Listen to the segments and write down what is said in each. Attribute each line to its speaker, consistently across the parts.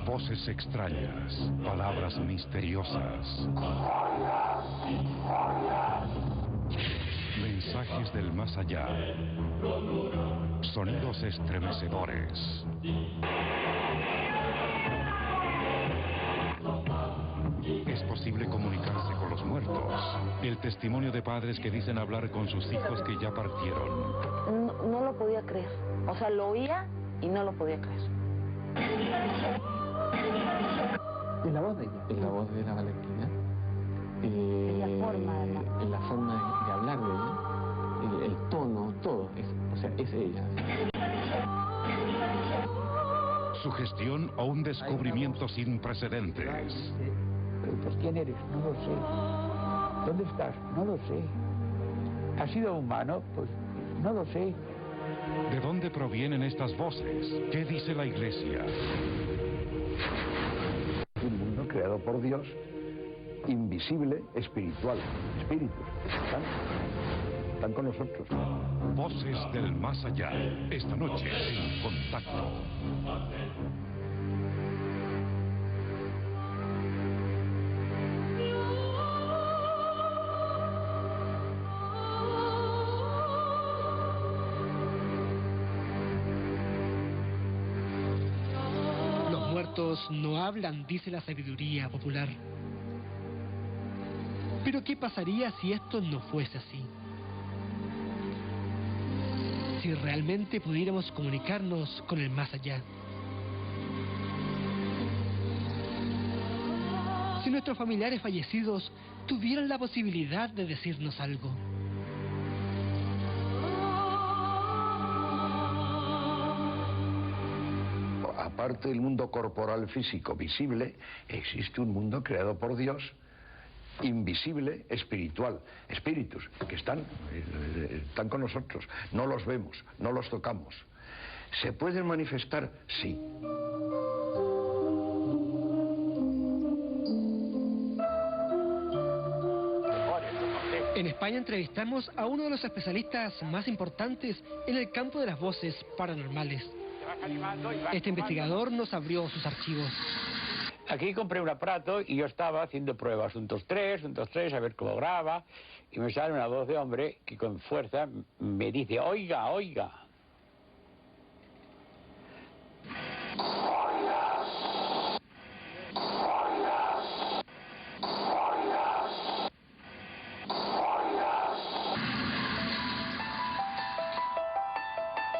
Speaker 1: Voces extrañas, palabras misteriosas. Mensajes del más allá. Sonidos estremecedores. Es posible comunicarse con los muertos. El testimonio de padres que dicen hablar con sus hijos que ya partieron.
Speaker 2: No lo podía creer. O sea, lo oía y no lo podía creer.
Speaker 3: ¿En la voz de ella? En la voz de la Valentina.
Speaker 2: En la forma, además.
Speaker 3: En la forma de hablar de ella. El tono, todo. O sea, es ella.
Speaker 1: Sugestión o un descubrimiento sin precedentes.
Speaker 4: Pues ¿quién eres? No lo sé. ¿Dónde estás? No lo sé. ¿Has sido humano? Pues no lo sé.
Speaker 1: ¿De dónde provienen estas voces? ¿Qué dice la Iglesia?
Speaker 5: Un mundo creado por Dios, invisible, espiritual. Espíritus. Están con nosotros.
Speaker 1: Voces del más allá. Esta noche en Contacto.
Speaker 6: Los muertos no hablan, dice la sabiduría popular. Pero ¿qué pasaría si esto no fuese así? Si realmente pudiéramos comunicarnos con el más allá. Si nuestros familiares fallecidos tuvieran la posibilidad de decirnos algo.
Speaker 5: Aparte del mundo corporal físico visible, existe un mundo creado por Dios, invisible, espiritual. Espíritus que están con nosotros. No los vemos, no los tocamos. ¿Se pueden manifestar? Sí.
Speaker 6: En España entrevistamos a uno de los especialistas más importantes en el campo de las voces paranormales. Este investigador nos abrió sus archivos.
Speaker 4: Aquí compré un aparato y yo estaba haciendo pruebas, 1, 2, 3, 1, 2, 3, a ver cómo graba, y me sale una voz de hombre que con fuerza me dice, oiga, oiga.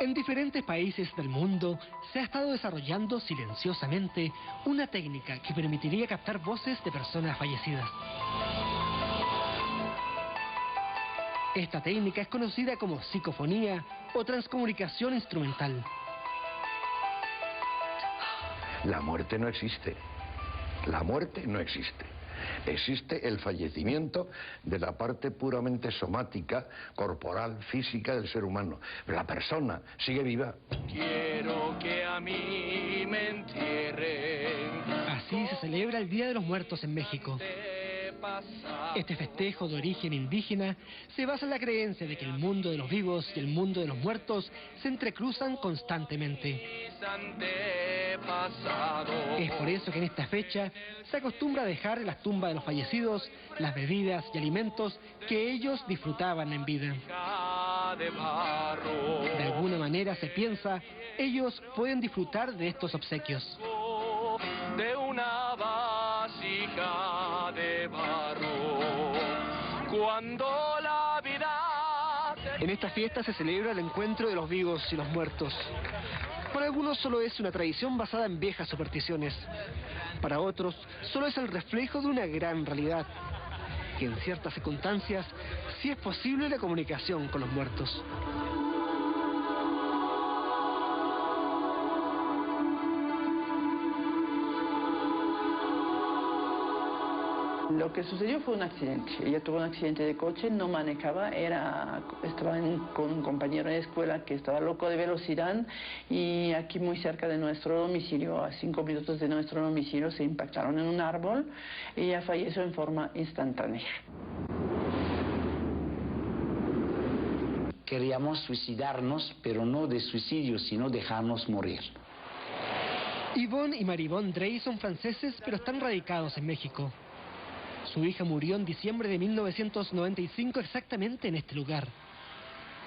Speaker 6: En diferentes países del mundo se ha estado desarrollando silenciosamente una técnica que permitiría captar voces de personas fallecidas. Esta técnica es conocida como psicofonía o transcomunicación instrumental.
Speaker 5: La muerte no existe. La muerte no existe. Existe el fallecimiento de la parte puramente somática, corporal, física del ser humano. Pero la persona sigue viva.
Speaker 7: Quiero que a mí me entierren.
Speaker 6: Así se celebra el Día de los Muertos en México. Este festejo de origen indígena se basa en la creencia de que el mundo de los vivos y el mundo de los muertos se entrecruzan constantemente. Es por eso que en esta fecha se acostumbra a dejar en las tumbas de los fallecidos las bebidas y alimentos que ellos disfrutaban en vida. De alguna manera se piensa, ellos pueden disfrutar de estos obsequios.
Speaker 7: De una vasija de barro, cuando la vida...
Speaker 6: En esta fiesta se celebra el encuentro de los vivos y los muertos. Para algunos solo es una tradición basada en viejas supersticiones. Para otros solo es el reflejo de una gran realidad, que en ciertas circunstancias sí es posible la comunicación con los muertos.
Speaker 8: Lo que sucedió fue un accidente. Ella tuvo un accidente de coche, no manejaba, estaba con un compañero de escuela que estaba loco de velocidad y aquí muy cerca de nuestro domicilio, a 5 minutos de nuestro domicilio, se impactaron en un árbol y ella falleció en forma instantánea.
Speaker 9: Queríamos suicidarnos, pero no de suicidio, sino dejarnos morir.
Speaker 6: Yvonne y Maribón Drey son franceses, pero están radicados en México. Su hija murió en diciembre de 1995 exactamente en este lugar.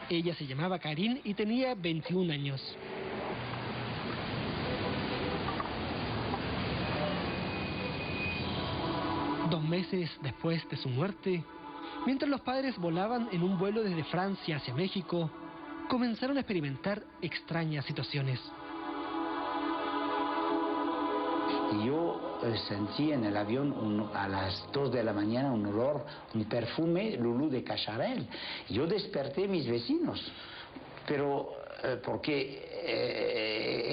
Speaker 6: Ella se llamaba Karine y tenía 21 años. Dos meses después de su muerte, mientras los padres volaban en un vuelo desde Francia hacia México, comenzaron a experimentar extrañas situaciones.
Speaker 9: Yo sentí en el avión a las 2 de la mañana un olor, un perfume Lulú de Cacharel. Yo desperté a mis vecinos, pero porque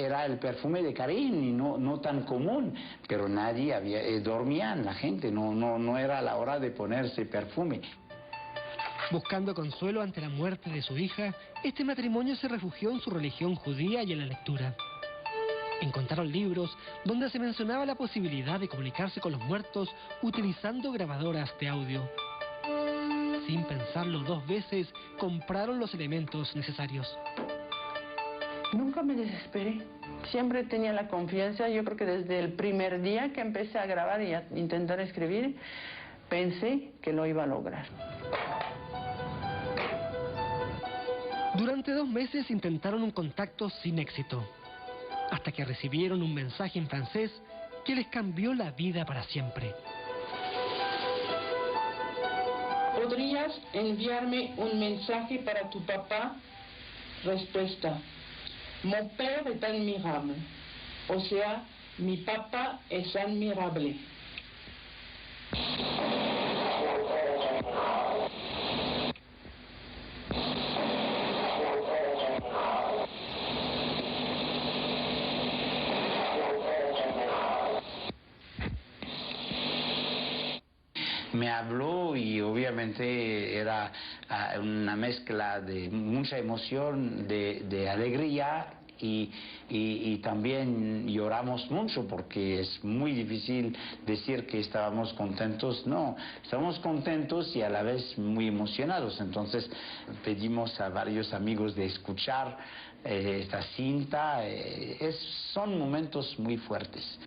Speaker 9: era el perfume de Karine y no tan común, pero nadie dormían, la gente, no era la hora de ponerse perfume.
Speaker 6: Buscando consuelo ante la muerte de su hija, este matrimonio se refugió en su religión judía y en la lectura. Encontraron libros donde se mencionaba la posibilidad de comunicarse con los muertos utilizando grabadoras de audio. Sin pensarlo dos veces, compraron los elementos necesarios.
Speaker 8: Nunca me desesperé. Siempre tenía la confianza. Yo creo que desde el primer día que empecé a grabar y a intentar escribir, pensé que lo iba a lograr.
Speaker 6: Durante 2 meses intentaron un contacto sin éxito, hasta que recibieron un mensaje en francés que les cambió la vida para siempre.
Speaker 8: ¿Podrías enviarme un mensaje para tu papá? Respuesta: Mon père est admirable. O sea, mi papá es admirable.
Speaker 9: Me habló y obviamente era una mezcla de mucha emoción, de alegría y también lloramos mucho porque es muy difícil decir que estábamos contentos. No, estábamos contentos y a la vez muy emocionados. Entonces pedimos a varios amigos de escuchar esta cinta. Son momentos muy fuertes.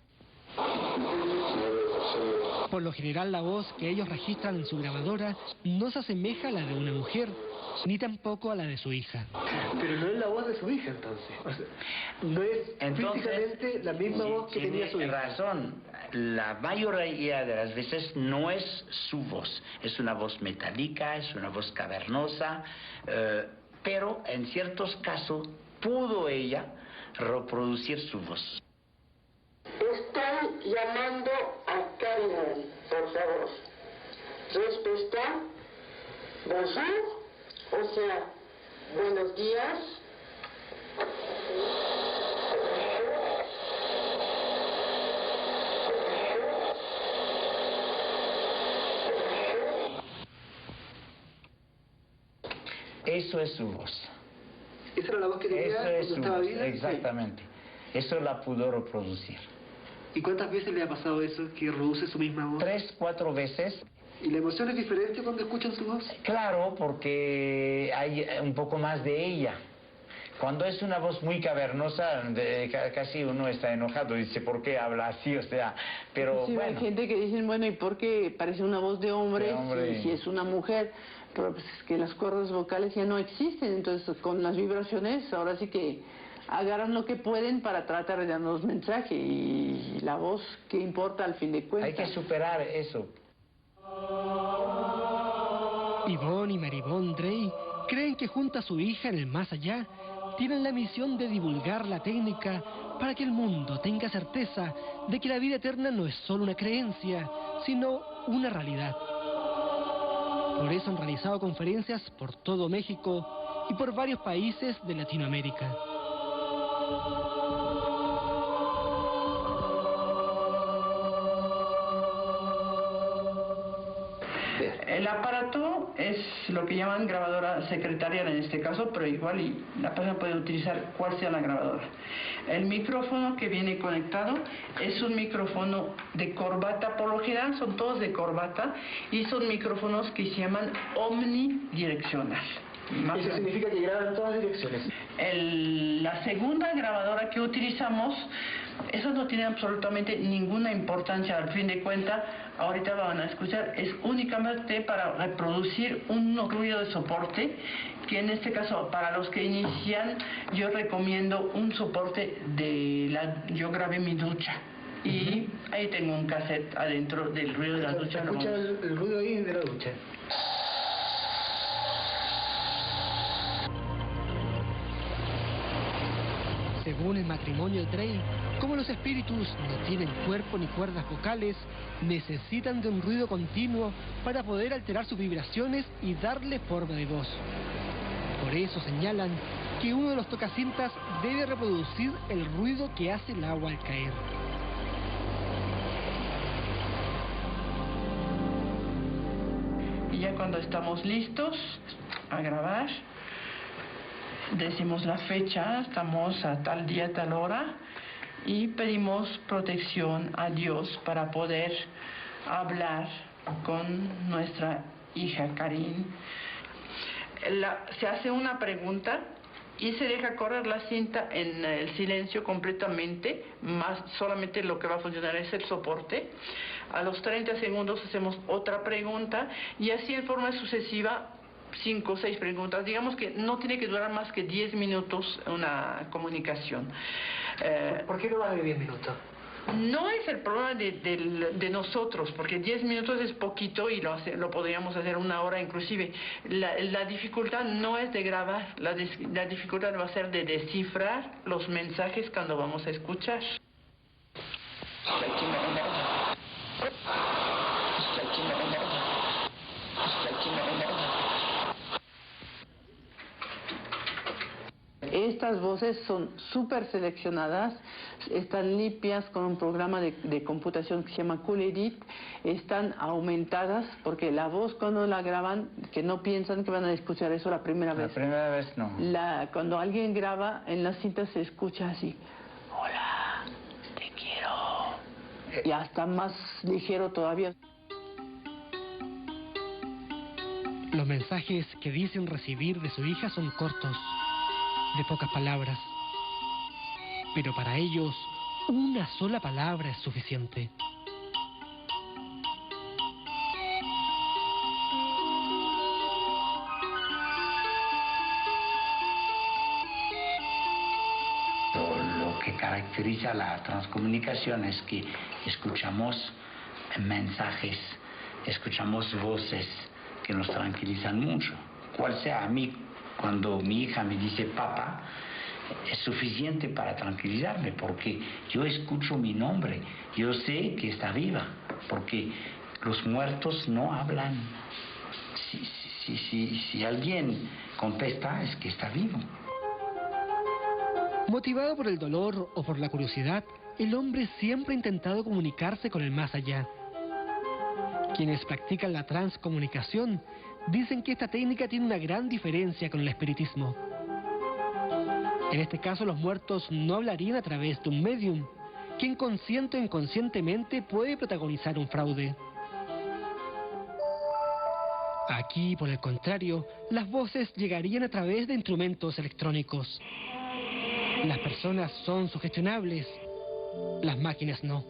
Speaker 6: Por lo general, la voz que ellos registran en su grabadora no se asemeja a la de una mujer, ni tampoco a la de su hija. Pero no es la voz de su hija, entonces. O sea, no es físicamente la misma voz que tenía su hija.
Speaker 9: Tiene razón. La mayoría de las veces no es su voz. Es una voz metálica, es una voz cavernosa, pero en ciertos casos pudo ella reproducir su voz.
Speaker 10: Estoy llamando a Karine, por favor. Respuesta: bonjour, o sea, buenos días.
Speaker 9: Eso es su voz.
Speaker 6: ¿Esa era la voz que tenía cuando estaba viva?
Speaker 9: Exactamente. Sí. Eso la pudo reproducir.
Speaker 6: ¿Y cuántas veces le ha pasado eso, que reproduce su misma voz?
Speaker 9: 3, 4 veces.
Speaker 6: ¿Y la emoción es diferente cuando escuchan su voz?
Speaker 9: Claro, porque hay un poco más de ella. Cuando es una voz muy cavernosa, casi uno está enojado y dice, ¿por qué habla así? O sea, pero
Speaker 8: sí,
Speaker 9: bueno.
Speaker 8: Hay gente que dice, bueno, ¿y por qué parece una voz de hombre, si es una mujer? Pero pues es que las cuerdas vocales ya no existen, entonces con las vibraciones ahora sí que agarran lo que pueden para tratar de darnos mensaje y la voz, ¿qué importa al fin de cuentas?
Speaker 9: Hay que superar eso.
Speaker 6: Yvonne y Maribón Drey creen que junto a su hija en el más allá tienen la misión de divulgar la técnica para que el mundo tenga certeza de que la vida eterna no es solo una creencia, sino una realidad. Por eso han realizado conferencias por todo México y por varios países de Latinoamérica.
Speaker 8: El aparato es lo que llaman grabadora secretarial en este caso, pero igual la persona puede utilizar cual sea la grabadora. El micrófono que viene conectado es un micrófono de corbata, por lo general son todos de corbata y son micrófonos que se llaman omnidireccional.
Speaker 6: Eso significa que graba en todas direcciones.
Speaker 8: La segunda grabadora que utilizamos, eso no tiene absolutamente ninguna importancia. Al fin de cuentas, ahorita van a escuchar, es únicamente para reproducir un ruido de soporte, que en este caso, para los que inician, yo recomiendo un soporte yo grabé mi ducha. Y ahí tengo un cassette adentro del ruido de la ducha.
Speaker 6: Escucha el ruido ahí de la ducha. Según el matrimonio de Trey, como los espíritus no tienen cuerpo ni cuerdas vocales, necesitan de un ruido continuo para poder alterar sus vibraciones y darle forma de voz. Por eso señalan que uno de los tocacintas debe reproducir el ruido que hace el agua al caer.
Speaker 8: Y ya cuando estamos listos a grabar, decimos la fecha, estamos a tal día, tal hora, y pedimos protección a Dios para poder hablar con nuestra hija Karin. Se hace una pregunta y se deja correr la cinta en el silencio completamente, más solamente lo que va a funcionar es el soporte. A los 30 segundos hacemos otra pregunta y así en forma sucesiva 5 o 6 preguntas. Digamos que no tiene que durar más que 10 minutos una comunicación.
Speaker 6: ¿Por qué no más de 10 minutos?
Speaker 8: No es el problema de nosotros, porque 10 minutos es poquito y lo podríamos hacer 1 hora inclusive. La dificultad no es de grabar, la dificultad va a ser de descifrar los mensajes cuando vamos a escuchar. Estas voces son súper seleccionadas, están limpias con un programa de computación que se llama Cool Edit, están aumentadas porque la voz cuando la graban, que no piensan que van a escuchar eso la primera vez.
Speaker 9: La primera vez no.
Speaker 8: Cuando alguien graba, en la cinta se escucha así, hola, te quiero, y hasta más ligero todavía.
Speaker 6: Los mensajes que dicen recibir de su hija son cortos, de pocas palabras, pero para ellos una sola palabra es suficiente.
Speaker 9: Lo que caracteriza la transcomunicación es que escuchamos mensajes, escuchamos voces que nos tranquilizan mucho. Cual sea, a mí, cuando mi hija me dice papá, es suficiente para tranquilizarme, porque yo escucho mi nombre, yo sé que está viva, porque los muertos no hablan. Si alguien contesta, es que está vivo.
Speaker 6: Motivado por el dolor o por la curiosidad, el hombre siempre ha intentado comunicarse con el más allá. Quienes practican la transcomunicación dicen que esta técnica tiene una gran diferencia con el espiritismo. En este caso, los muertos no hablarían a través de un medium, quien consciente o inconscientemente puede protagonizar un fraude. Aquí, por el contrario, las voces llegarían a través de instrumentos electrónicos. Las personas son sugestionables, las máquinas no.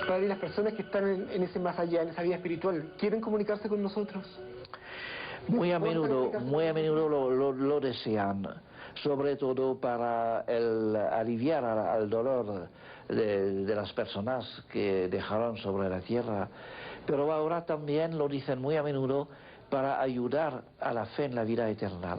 Speaker 6: Padre, las personas que están en ese más allá, en esa vida espiritual, ¿quieren comunicarse con nosotros?
Speaker 11: Muy a menudo lo desean, sobre todo para aliviar al dolor de las personas que dejaron sobre la tierra, pero ahora también lo dicen muy a menudo para ayudar a la fe en la vida eterna.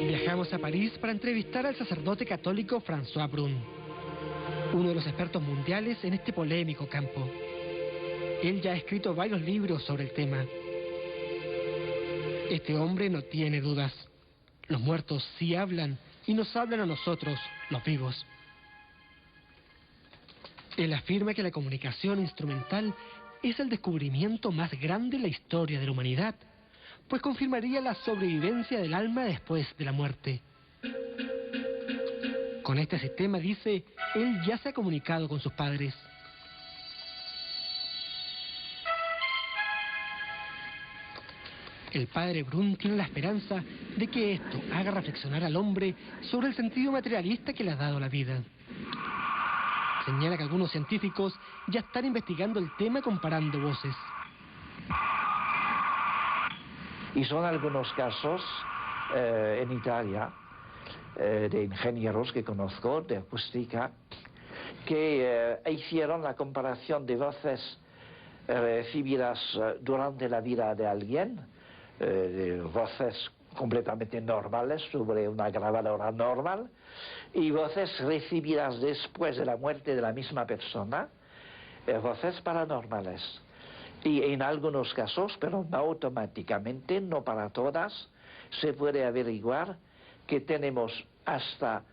Speaker 6: Viajamos a París para entrevistar al sacerdote católico François Brun, uno de los expertos mundiales en este polémico campo. Él ya ha escrito varios libros sobre el tema. Este hombre no tiene dudas. Los muertos sí hablan y nos hablan a nosotros, los vivos. Él afirma que la comunicación instrumental es el descubrimiento más grande en la historia de la humanidad, pues confirmaría la sobrevivencia del alma después de la muerte. Con este sistema, dice, él ya se ha comunicado con sus padres. El padre Brun tiene la esperanza de que esto haga reflexionar al hombre sobre el sentido materialista que le ha dado la vida. Señala que algunos científicos ya están investigando el tema comparando voces.
Speaker 11: Y son algunos casos en Italia de ingenieros que conozco de acústica que hicieron la comparación de voces recibidas durante la vida de alguien, de voces completamente normales sobre una grabadora normal, y voces recibidas después de la muerte de la misma persona, voces paranormales. Y en algunos casos, pero no automáticamente, no para todas, se puede averiguar que tenemos hasta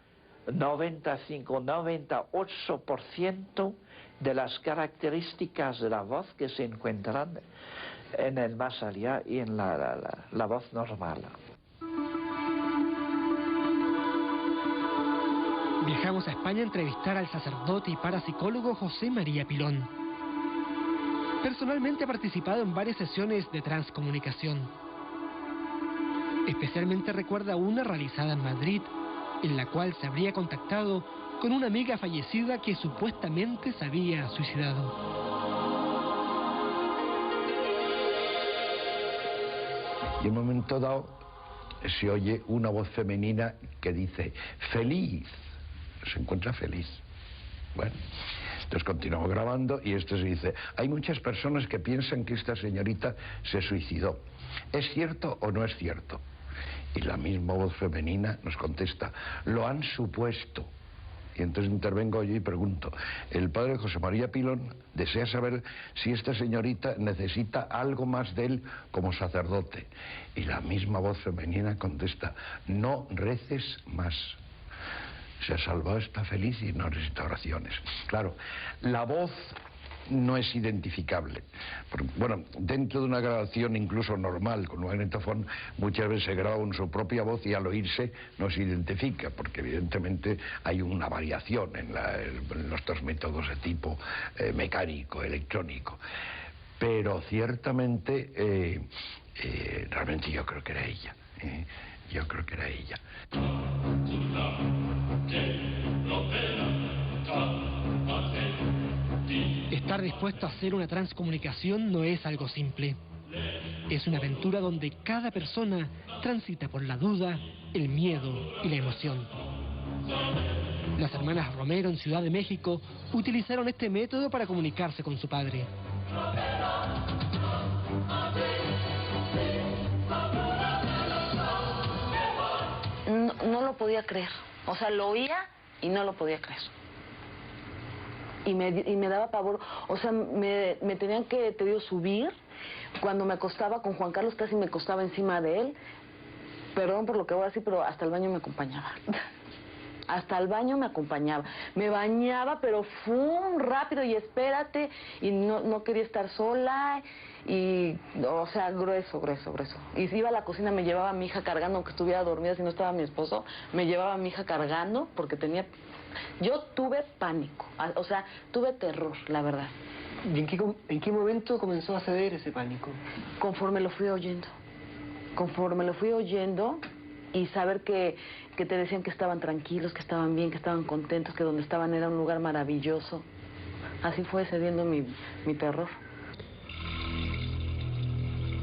Speaker 11: 95-98% de las características de la voz que se encuentran en el más allá y en la voz normal.
Speaker 6: Viajamos a España a entrevistar al sacerdote y parapsicólogo José María Pilón. Personalmente ha participado en varias sesiones de transcomunicación. Especialmente recuerda una realizada en Madrid, en la cual se habría contactado con una amiga fallecida que supuestamente se había suicidado.
Speaker 5: Y en un momento dado se oye una voz femenina que dice feliz, se encuentra feliz. Bueno, entonces continuamos grabando y esto se dice, hay muchas personas que piensan que esta señorita se suicidó. ¿Es cierto o no es cierto? Y la misma voz femenina nos contesta, lo han supuesto. Y entonces intervengo yo y pregunto, el padre José María Pilón desea saber si esta señorita necesita algo más de él como sacerdote. Y la misma voz femenina contesta, no reces más. Se ha salvado, está feliz y no necesita oraciones. Claro, la voz no es identificable. Bueno, dentro de una grabación incluso normal, con un magnetofón, muchas veces se graba con su propia voz y al oírse no se identifica, porque evidentemente hay una variación en nuestros métodos de tipo mecánico, electrónico. Pero ciertamente, realmente yo creo que era ella. Yo creo que era ella.
Speaker 6: Estar dispuesto a hacer una transcomunicación no es algo simple. Es una aventura donde cada persona transita por la duda, el miedo y la emoción. Las hermanas Romero en Ciudad de México utilizaron este método para comunicarse con su padre.
Speaker 2: No lo podía creer. O sea, lo oía y no lo podía creer. Y me daba pavor. O sea, me tenían que, subir. Cuando me acostaba con Juan Carlos, casi me acostaba encima de él. Perdón por lo que voy a decir, pero hasta el baño me acompañaba. Hasta el baño me acompañaba. Me bañaba, pero ¡fum! Rápido y espérate. Y no quería estar sola. Y, o sea, grueso. Y si iba a la cocina, me llevaba a mi hija cargando, aunque estuviera dormida, si no estaba mi esposo, me llevaba a mi hija cargando, porque tenía... Yo tuve pánico, o sea, tuve terror, la verdad.
Speaker 6: ¿Y en qué momento comenzó a ceder ese pánico?
Speaker 2: Conforme lo fui oyendo. Conforme lo fui oyendo y saber que te decían que estaban tranquilos, que estaban bien, que estaban contentos, que donde estaban era un lugar maravilloso. Así fue cediendo mi terror.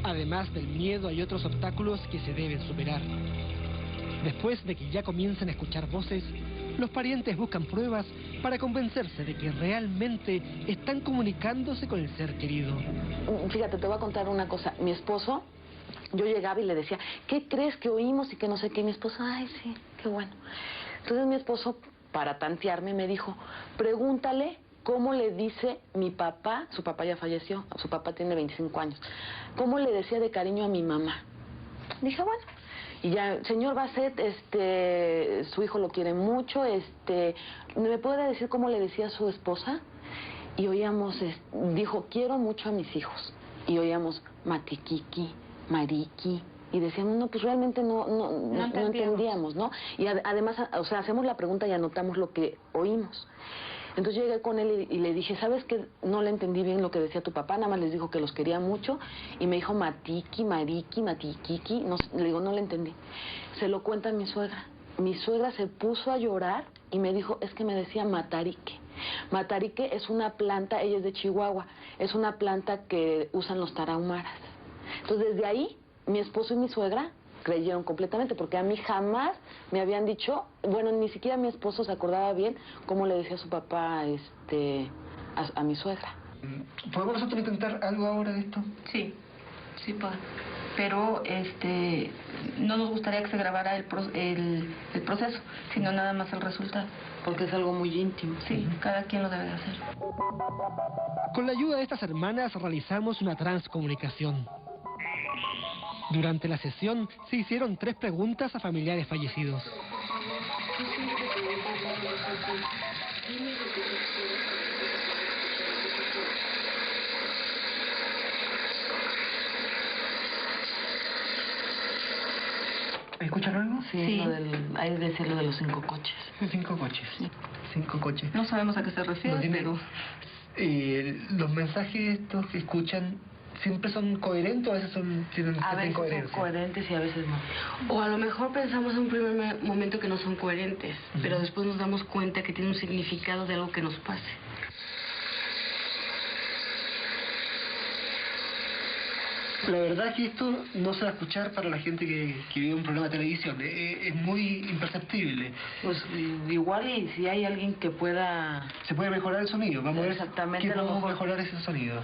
Speaker 6: Además del miedo, hay otros obstáculos que se deben superar. Después de que ya comiencen a escuchar voces, los parientes buscan pruebas para convencerse de que realmente están comunicándose con el ser querido.
Speaker 2: Fíjate, te voy a contar una cosa. Mi esposo, yo llegaba y le decía, ¿qué crees que oímos y que no sé qué? Mi esposo, ay, sí, qué bueno. Entonces mi esposo, para tantearme, me dijo, pregúntale cómo le dice mi papá, su papá ya falleció, su papá tiene 25 años, cómo le decía de cariño a mi mamá. Dije, bueno. Y ya, señor Basset, su hijo lo quiere mucho, ¿me puede decir cómo le decía a su esposa? Y oíamos, dijo, quiero mucho a mis hijos. Y oíamos, Matiquiqui, Mariqui. Y decíamos, no, pues realmente no entendíamos, ¿no? Y además, o sea, hacemos la pregunta y anotamos lo que oímos. Entonces llegué con él y le dije, ¿sabes qué? No le entendí bien lo que decía tu papá, nada más les dijo que los quería mucho. Y me dijo Matiqui, Mariqui, Matiquiqui. No, le digo, no le entendí. Se lo cuenta mi suegra. Mi suegra se puso a llorar y me dijo, es que me decía Matarique. Matarique es una planta, ella es de Chihuahua, es una planta que usan los tarahumaras. Entonces desde ahí, mi esposo y mi suegra creyeron completamente, porque a mí jamás me habían dicho, bueno, ni siquiera mi esposo se acordaba bien cómo le decía a su papá a mi suegra.
Speaker 6: ¿Podemos nosotros intentar algo ahora de esto?
Speaker 12: Sí, sí podemos. Pero no nos gustaría que se grabara el proceso, sino nada más el resultado.
Speaker 2: Porque es algo muy íntimo.
Speaker 12: Sí, cada quien lo debe de hacer.
Speaker 6: Con la ayuda de estas hermanas realizamos una transcomunicación. Durante la sesión se hicieron 3 preguntas a familiares fallecidos. ¿Escuchan algo?
Speaker 2: Sí. Ahí decía lo de los 5 coches.
Speaker 6: 5 coches. Sí. 5 coches.
Speaker 12: No sabemos a qué se refiere, pero...
Speaker 6: los mensajes estos que escuchan, ¿siempre son coherentes o a veces tienen incoherencia?
Speaker 2: Son coherentes y a veces no.
Speaker 12: O a lo mejor pensamos en un primer momento que no son coherentes, pero después nos damos cuenta que tiene un significado de algo que nos pase.
Speaker 6: La verdad es que esto no se va a escuchar para la gente que vive un programa de televisión. Es muy imperceptible.
Speaker 2: Pues igual y si hay alguien que pueda...
Speaker 6: Se puede mejorar el sonido. Vamos a ver
Speaker 2: exactamente
Speaker 6: qué podemos mejorar ese sonido.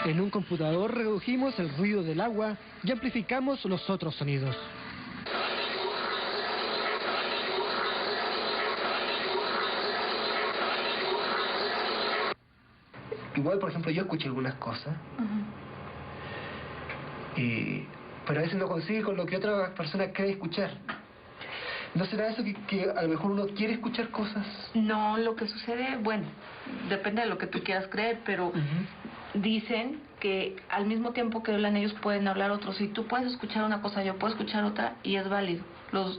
Speaker 6: En un computador redujimos el ruido del agua y amplificamos los otros sonidos. Igual, por ejemplo, yo escuché algunas cosas. Pero a veces no consigue con lo que otra persona cree escuchar. ¿No será eso que a lo mejor uno quiere escuchar cosas?
Speaker 12: No, lo que sucede, bueno, depende de lo que tú quieras creer, pero dicen que al mismo tiempo que hablan ellos pueden hablar otros. Si tú puedes escuchar una cosa, yo puedo escuchar otra y es válido.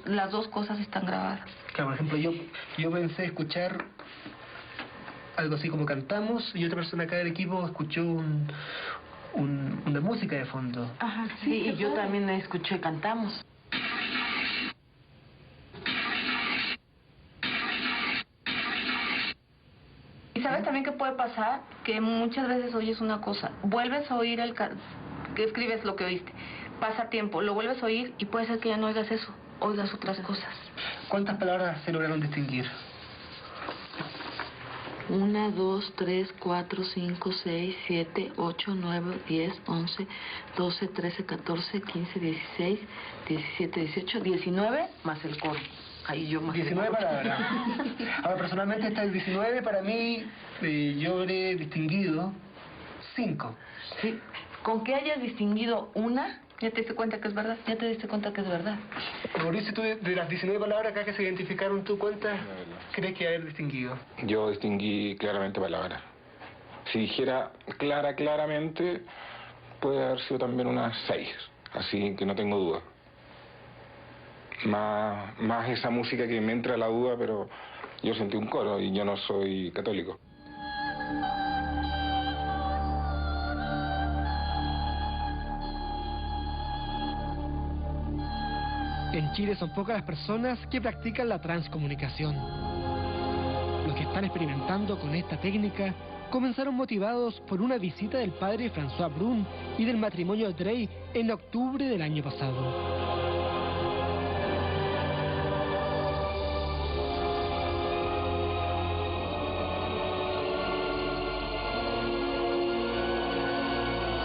Speaker 12: Las dos cosas están grabadas.
Speaker 6: Claro, por ejemplo, yo pensé escuchar algo así como cantamos y otra persona acá del equipo escuchó una música de fondo.
Speaker 2: Ajá, sí, y yo también escuché cantamos.
Speaker 12: Y sabes también que puede pasar que muchas veces oyes una cosa, vuelves a oír que escribes lo que oíste, pasa tiempo, lo vuelves a oír y puede ser que ya no oigas eso, oigas otras cosas.
Speaker 6: ¿Cuántas palabras se lograron distinguir?
Speaker 2: 1, 2, 3, 4, 5, 6, 7, 8, 9, 10, 11, 12, 13, 14, 15, 16, 17, 18, 19, más el coro. Ahí yo más
Speaker 6: 19 palabras. Ahora, personalmente, esta es 19, para mí, yo habré distinguido 5.
Speaker 2: Sí. Con que hayas distinguido una,
Speaker 12: ya te diste cuenta que es verdad.
Speaker 2: Ya te diste cuenta que es verdad.
Speaker 6: Mauricio, tú de las 19 palabras acá que se identificaron, ¿tú cuántas crees que haber distinguido?
Speaker 13: Yo distinguí claramente palabras. Si dijera claramente, puede haber sido también unas 6, así que no tengo duda. Más esa música que me entra la duda, pero yo sentí un coro y yo no soy católico.
Speaker 6: En Chile son pocas las personas que practican la transcomunicación. Los que están experimentando con esta técnica comenzaron motivados por una visita del padre François Brun y del matrimonio Drey en octubre del año pasado.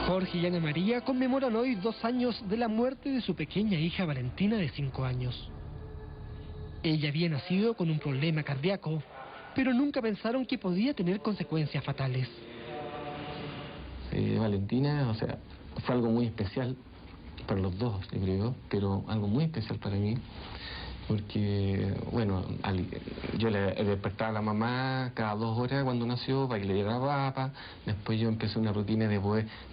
Speaker 6: Jorge y Ana María conmemoran hoy 2 años de la muerte de su pequeña hija Valentina de 5 años. Ella había nacido con un problema cardíaco, pero nunca pensaron que podía tener consecuencias fatales.
Speaker 3: Valentina, o sea, fue algo muy especial para los dos, yo creo, pero algo muy especial para mí, porque, bueno, yo le despertaba a la mamá cada 2 horas cuando nació para que le diera la papa. Después yo empecé una rutina de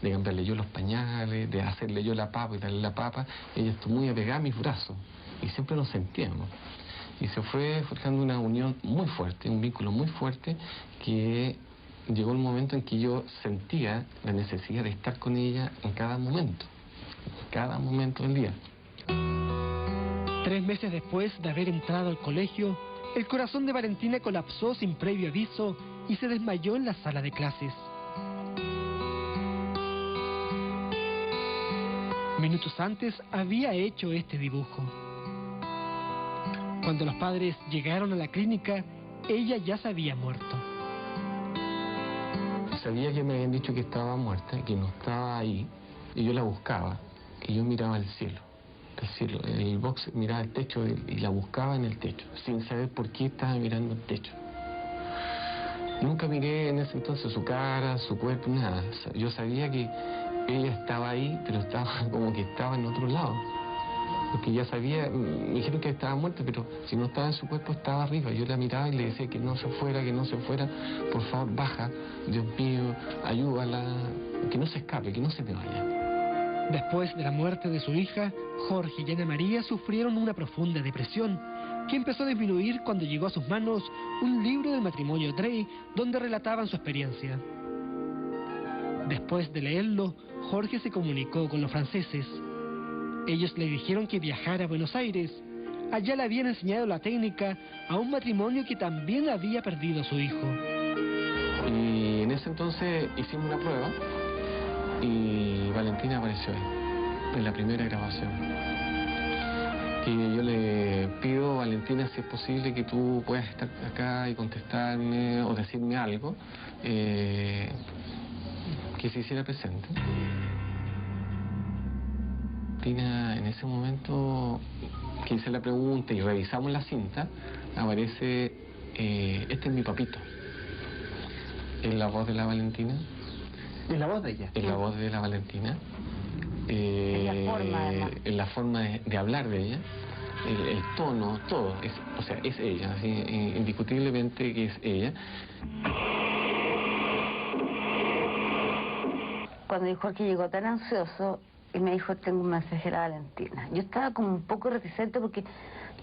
Speaker 3: cambiarle yo los pañales, de hacerle yo la papa y darle la papa. Ella estuvo muy apegada a mis brazos y siempre nos sentíamos. Y se fue forjando una unión muy fuerte, un vínculo muy fuerte, que llegó el momento en que yo sentía la necesidad de estar con ella en cada momento del día.
Speaker 6: 3 meses después de haber entrado al colegio, el corazón de Valentina colapsó sin previo aviso y se desmayó en la sala de clases. Minutos antes había hecho este dibujo. Cuando los padres llegaron a la clínica, ella ya se había muerto.
Speaker 3: Sabía que me habían dicho que estaba muerta, que no estaba ahí, y yo la buscaba, y yo miraba al cielo. El box miraba el techo y la buscaba en el techo, sin saber por qué estaba mirando el techo. Nunca miré en ese entonces su cara, su cuerpo, nada. Yo sabía que ella estaba ahí, pero estaba como que estaba en otro lado. Porque ya sabía, me dijeron que estaba muerta, pero si no estaba en su cuerpo, estaba arriba. Yo la miraba y le decía que no se fuera, por favor, baja, Dios mío, ayúdala, que no se escape, que no se me vaya.
Speaker 6: Después de la muerte de su hija, Jorge y Ana María sufrieron una profunda depresión, que empezó a disminuir cuando llegó a sus manos un libro del matrimonio Drey, donde relataban su experiencia. Después de leerlo, Jorge se comunicó con los franceses. Ellos le dijeron que viajara a Buenos Aires. Allá le habían enseñado la técnica a un matrimonio que también había perdido a su hijo.
Speaker 3: Y en ese entonces hicimos una prueba y Valentina apareció ahí, en la primera grabación. Y yo le pido, Valentina, si es posible que tú puedas estar acá y contestarme o decirme algo que se hiciera presente. Valentina, en ese momento que hice la pregunta y revisamos la cinta, aparece, este es mi papito. Es la voz de la Valentina.
Speaker 6: ¿Es la voz de ella?
Speaker 3: Es la voz de la Valentina. En la forma de hablar de ella, el tono, todo, es ella, así, indiscutiblemente que es ella.
Speaker 2: Cuando dijo que llegó tan ansioso y me dijo, tengo un mensaje de la Valentina, yo estaba como un poco reticente porque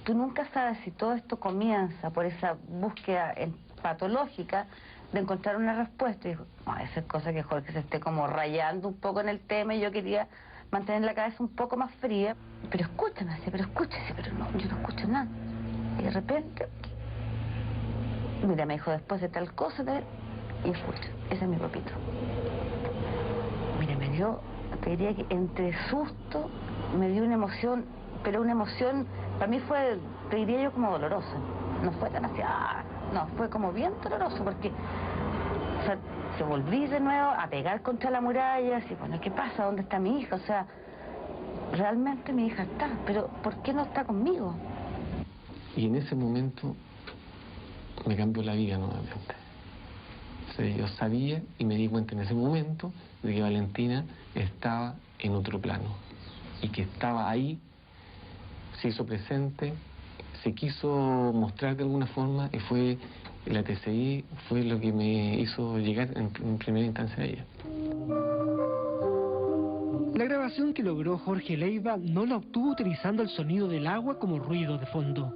Speaker 2: tú nunca sabes si todo esto comienza por esa búsqueda patológica de encontrar una respuesta. Y dijo, no, esa es cosa que Jorge se esté como rayando un poco en el tema y yo quería mantener la cabeza un poco más fría. Pero escúchame, pero escúchese, pero no, yo no escucho nada. Y de repente, mira, me dijo después de tal cosa, y escucha, ese es mi papito. Mira, me dio, te diría que entre susto, me dio una emoción, pero una emoción, para mí fue, te diría yo, como dolorosa. No fue tan así, no, fue como bien doloroso, porque o sea, se volví de nuevo a pegar contra la muralla, así, bueno, ¿qué pasa? ¿Dónde está mi hija? O sea, realmente mi hija está, pero ¿por qué no está conmigo?
Speaker 3: Y en ese momento me cambió la vida nuevamente. O sea, yo sabía y me di cuenta en ese momento de que Valentina estaba en otro plano y que estaba ahí, se hizo presente, se quiso mostrar de alguna forma y fue la TCI, fue lo que me hizo llegar en primera instancia a ella.
Speaker 6: La grabación que logró Jorge Leiva no la obtuvo utilizando el sonido del agua como ruido de fondo.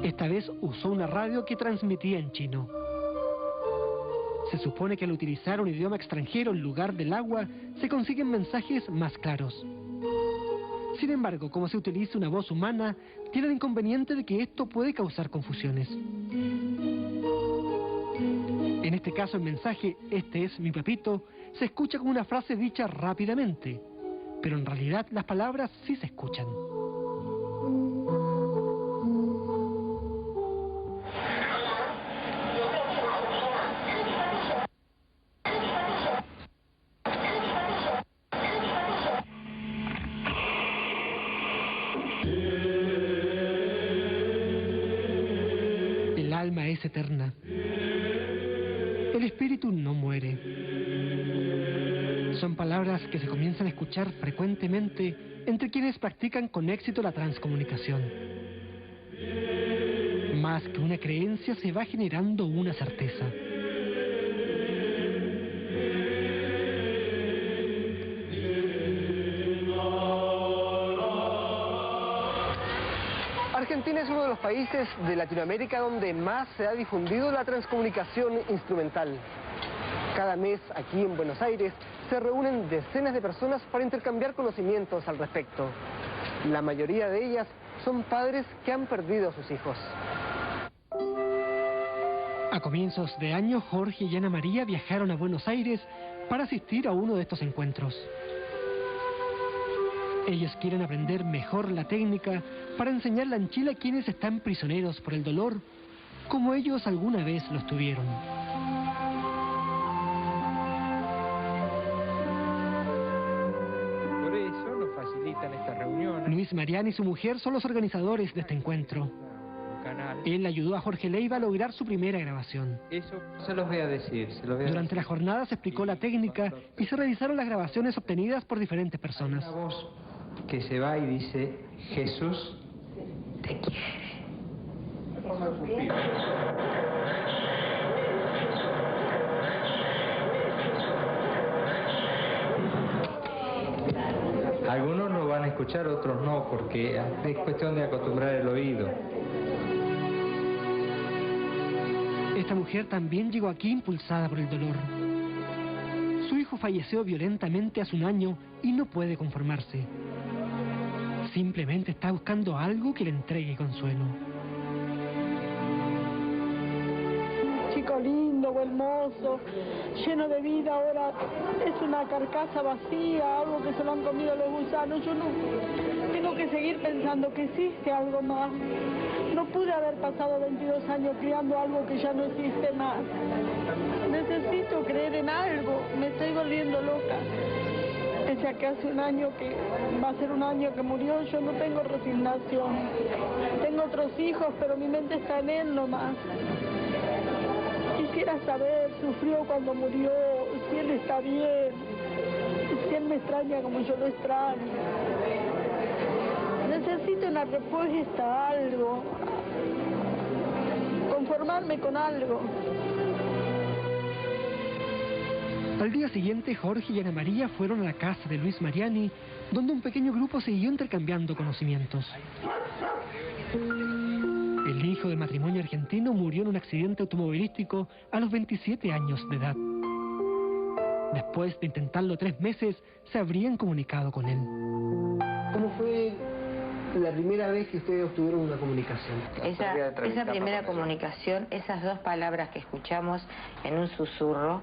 Speaker 6: Esta vez usó una radio que transmitía en chino. Se supone que al utilizar un idioma extranjero en lugar del agua, se consiguen mensajes más claros. Sin embargo, como se utiliza una voz humana, tiene el inconveniente de que esto puede causar confusiones. En este caso, el mensaje, este es mi papito, se escucha como una frase dicha rápidamente, pero en realidad las palabras sí se escuchan. El alma es eterna. El espíritu no muere. Son palabras que se comienzan a escuchar frecuentemente entre quienes practican con éxito la transcomunicación. Más que una creencia, se va generando una certeza. Argentina es uno de los países de Latinoamérica donde más se ha difundido la transcomunicación instrumental. Cada mes, aquí en Buenos Aires, se reúnen decenas de personas para intercambiar conocimientos al respecto. La mayoría de ellas son padres que han perdido a sus hijos. A comienzos de año, Jorge y Ana María viajaron a Buenos Aires para asistir a uno de estos encuentros. Ellos quieren aprender mejor la técnica para enseñarla en Chile a quienes están prisioneros por el dolor, como ellos alguna vez lo estuvieron.
Speaker 14: Por eso nos facilitan estas reuniones.
Speaker 6: Luis Mariani y su mujer son los organizadores de este encuentro. Él ayudó a Jorge Leiva a lograr su primera grabación.
Speaker 14: Eso se los voy a decir.
Speaker 6: Durante la jornada se explicó la técnica y se revisaron las grabaciones obtenidas por diferentes personas.
Speaker 14: Hay una voz que se va y dice: Jesús te quiere. Algunos lo van a escuchar, otros no, porque es cuestión de acostumbrar el oído.
Speaker 6: Esta mujer también llegó aquí impulsada por el dolor. Su hijo falleció violentamente hace un año y no puede conformarse. Simplemente está buscando algo que le entregue consuelo.
Speaker 15: Chico lindo, hermoso, lleno de vida, ahora es una carcasa vacía, algo que se lo han comido los gusanos. Yo no tengo que seguir pensando que existe algo más. No pude haber pasado 22 años criando algo que ya no existe más. Necesito creer en algo, me estoy volviendo loca. Pese a que hace un año que va a ser un año que murió, yo no tengo resignación. Tengo otros hijos, pero mi mente está en él nomás. Quisiera saber, sufrió cuando murió, si él está bien, si él me extraña como yo lo extraño. Necesito una respuesta, algo, conformarme con algo.
Speaker 6: Al día siguiente, Jorge y Ana María fueron a la casa de Luis Mariani, donde un pequeño grupo siguió intercambiando conocimientos. El hijo del matrimonio argentino murió en un accidente automovilístico a los 27 años de edad. Después de intentarlo 3 meses, se habrían comunicado con él.
Speaker 16: ¿Cómo fue la primera vez que ustedes obtuvieron una comunicación?
Speaker 17: Esa primera comunicación, esas 2 palabras que escuchamos en un susurro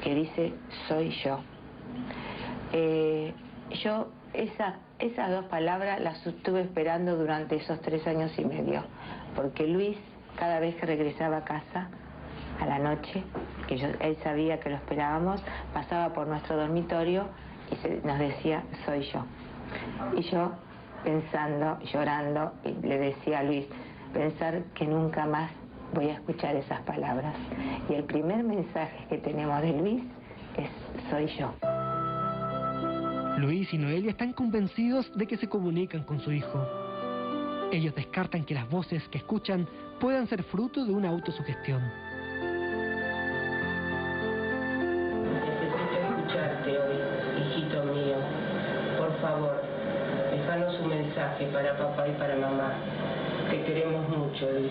Speaker 17: que dice soy yo. Esas 2 palabras las estuve esperando durante esos 3 años y medio, porque Luis, cada vez que regresaba a casa a la noche, él sabía que lo esperábamos, pasaba por nuestro dormitorio y nos decía soy yo. Y yo, pensando, llorando, y le decía a Luis, pensar que nunca más voy a escuchar esas palabras. Y el primer mensaje que tenemos de Luis es soy yo.
Speaker 6: Luis y Noelia están convencidos de que se comunican con su hijo. Ellos descartan que las voces que escuchan puedan ser fruto de una autosugestión.
Speaker 18: Necesito escucharte hoy, hijito mío. Por favor, déjanos un mensaje para papá y para mamá. Te queremos mucho, Luis.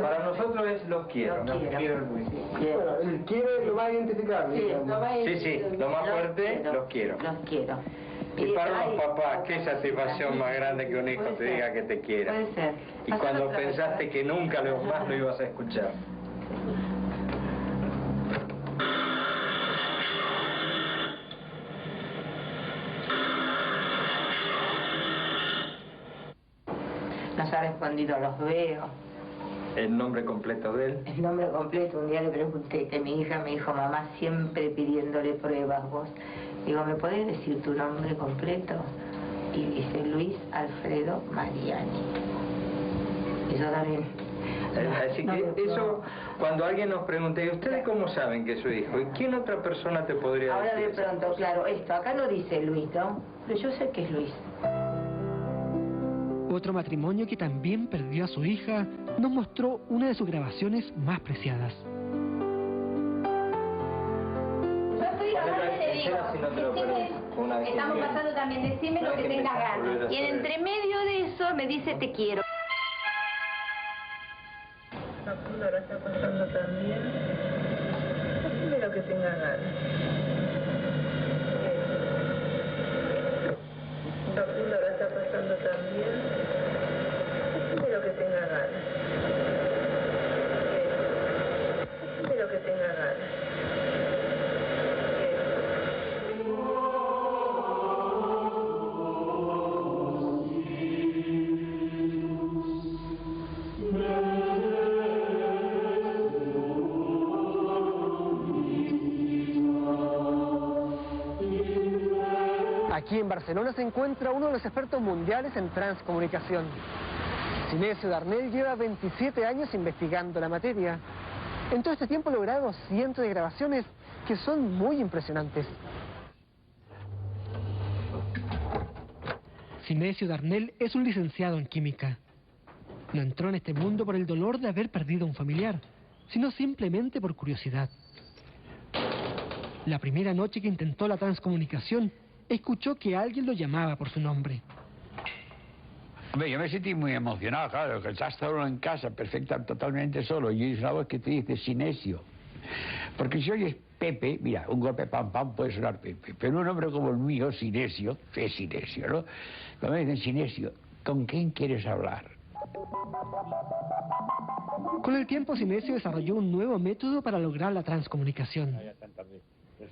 Speaker 14: Para nosotros es los quiero.
Speaker 18: Los quiero.
Speaker 16: Bueno, el quiere lo va a identificar.
Speaker 14: Sí, lo más fuerte, los quiero.
Speaker 17: Los quiero.
Speaker 14: Y para los papás, qué satisfacción más grande que un hijo te diga que te quiera.
Speaker 17: Puede ser.
Speaker 14: Y cuando pensaste que nunca más lo ibas a escuchar.
Speaker 17: Nos ha respondido, los veo.
Speaker 14: ¿El nombre completo de él?
Speaker 17: El nombre completo, un día le pregunté, que mi hija me dijo, mamá, siempre pidiéndole pruebas vos. Digo, ¿me podés decir tu nombre completo? Y dice Luis Alfredo Mariani. Eso también.
Speaker 14: Así que eso, cuando alguien nos pregunte, ¿ustedes cómo saben que es su hijo? ¿Y quién otra persona te podría
Speaker 17: Ahora
Speaker 14: decir?
Speaker 17: de pronto, claro, esto, acá no dice Luis, ¿no? Pero yo sé que es Luis.
Speaker 6: Otro matrimonio que también perdió a su hija nos mostró una de sus grabaciones más preciadas.
Speaker 19: Estamos pasando también, decime lo que tengas ganas. Y entre medio de eso me dice te quiero.
Speaker 18: Facundo la está pasando también. Decime lo que tengas ganas. Facundo la está pasando también. Decime lo que tengas ganas. Decime lo que tengas ganas.
Speaker 6: Aquí en Barcelona se encuentra uno de los expertos mundiales en transcomunicación. Sinesio Darnell lleva 27 años investigando la materia. En todo este tiempo ha logrado cientos de grabaciones que son muy impresionantes. Sinesio Darnell es un licenciado en química. No entró en este mundo por el dolor de haber perdido a un familiar, sino simplemente por curiosidad. La primera noche que intentó la transcomunicación, escuchó que alguien lo llamaba por su nombre.
Speaker 4: Hombre, yo me sentí muy emocionado, claro, que estás solo en casa, perfecta, totalmente solo, y oyes una voz que te dice Sinesio. Porque si oyes Pepe, mira, un golpe pam pam puede sonar Pepe, pero un nombre como el mío, Sinesio, es Sinesio, ¿no? Cuando me dicen Sinesio, ¿con quién quieres hablar?
Speaker 6: Con el tiempo, Sinesio desarrolló un nuevo método para lograr la transcomunicación.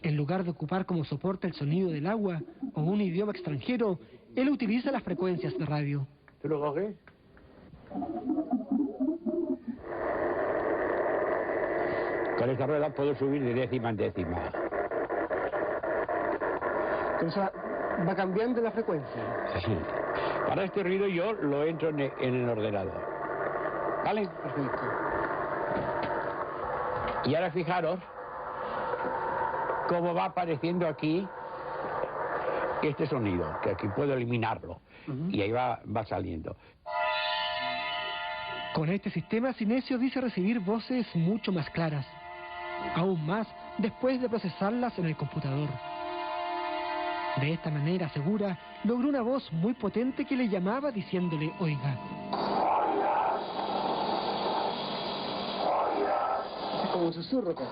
Speaker 6: En lugar de ocupar como soporte el sonido del agua o un idioma extranjero, él utiliza las frecuencias de radio.
Speaker 4: ¿Tú lo coges? Con esta rueda puedo subir de décima en décima.
Speaker 6: Entonces va cambiando la frecuencia.
Speaker 4: Sí. Para este ruido yo lo entro en el ordenador. ¿Vale?
Speaker 6: Perfecto.
Speaker 4: Y ahora fijaros cómo va apareciendo aquí este sonido, que aquí puedo eliminarlo. Y ahí va saliendo.
Speaker 6: Con este sistema, Sinesio dice recibir voces mucho más claras. Aún más después de procesarlas en el computador. De esta manera, asegura, logró una voz muy potente que le llamaba diciéndole, oiga. Es como un susurro.
Speaker 4: Sí.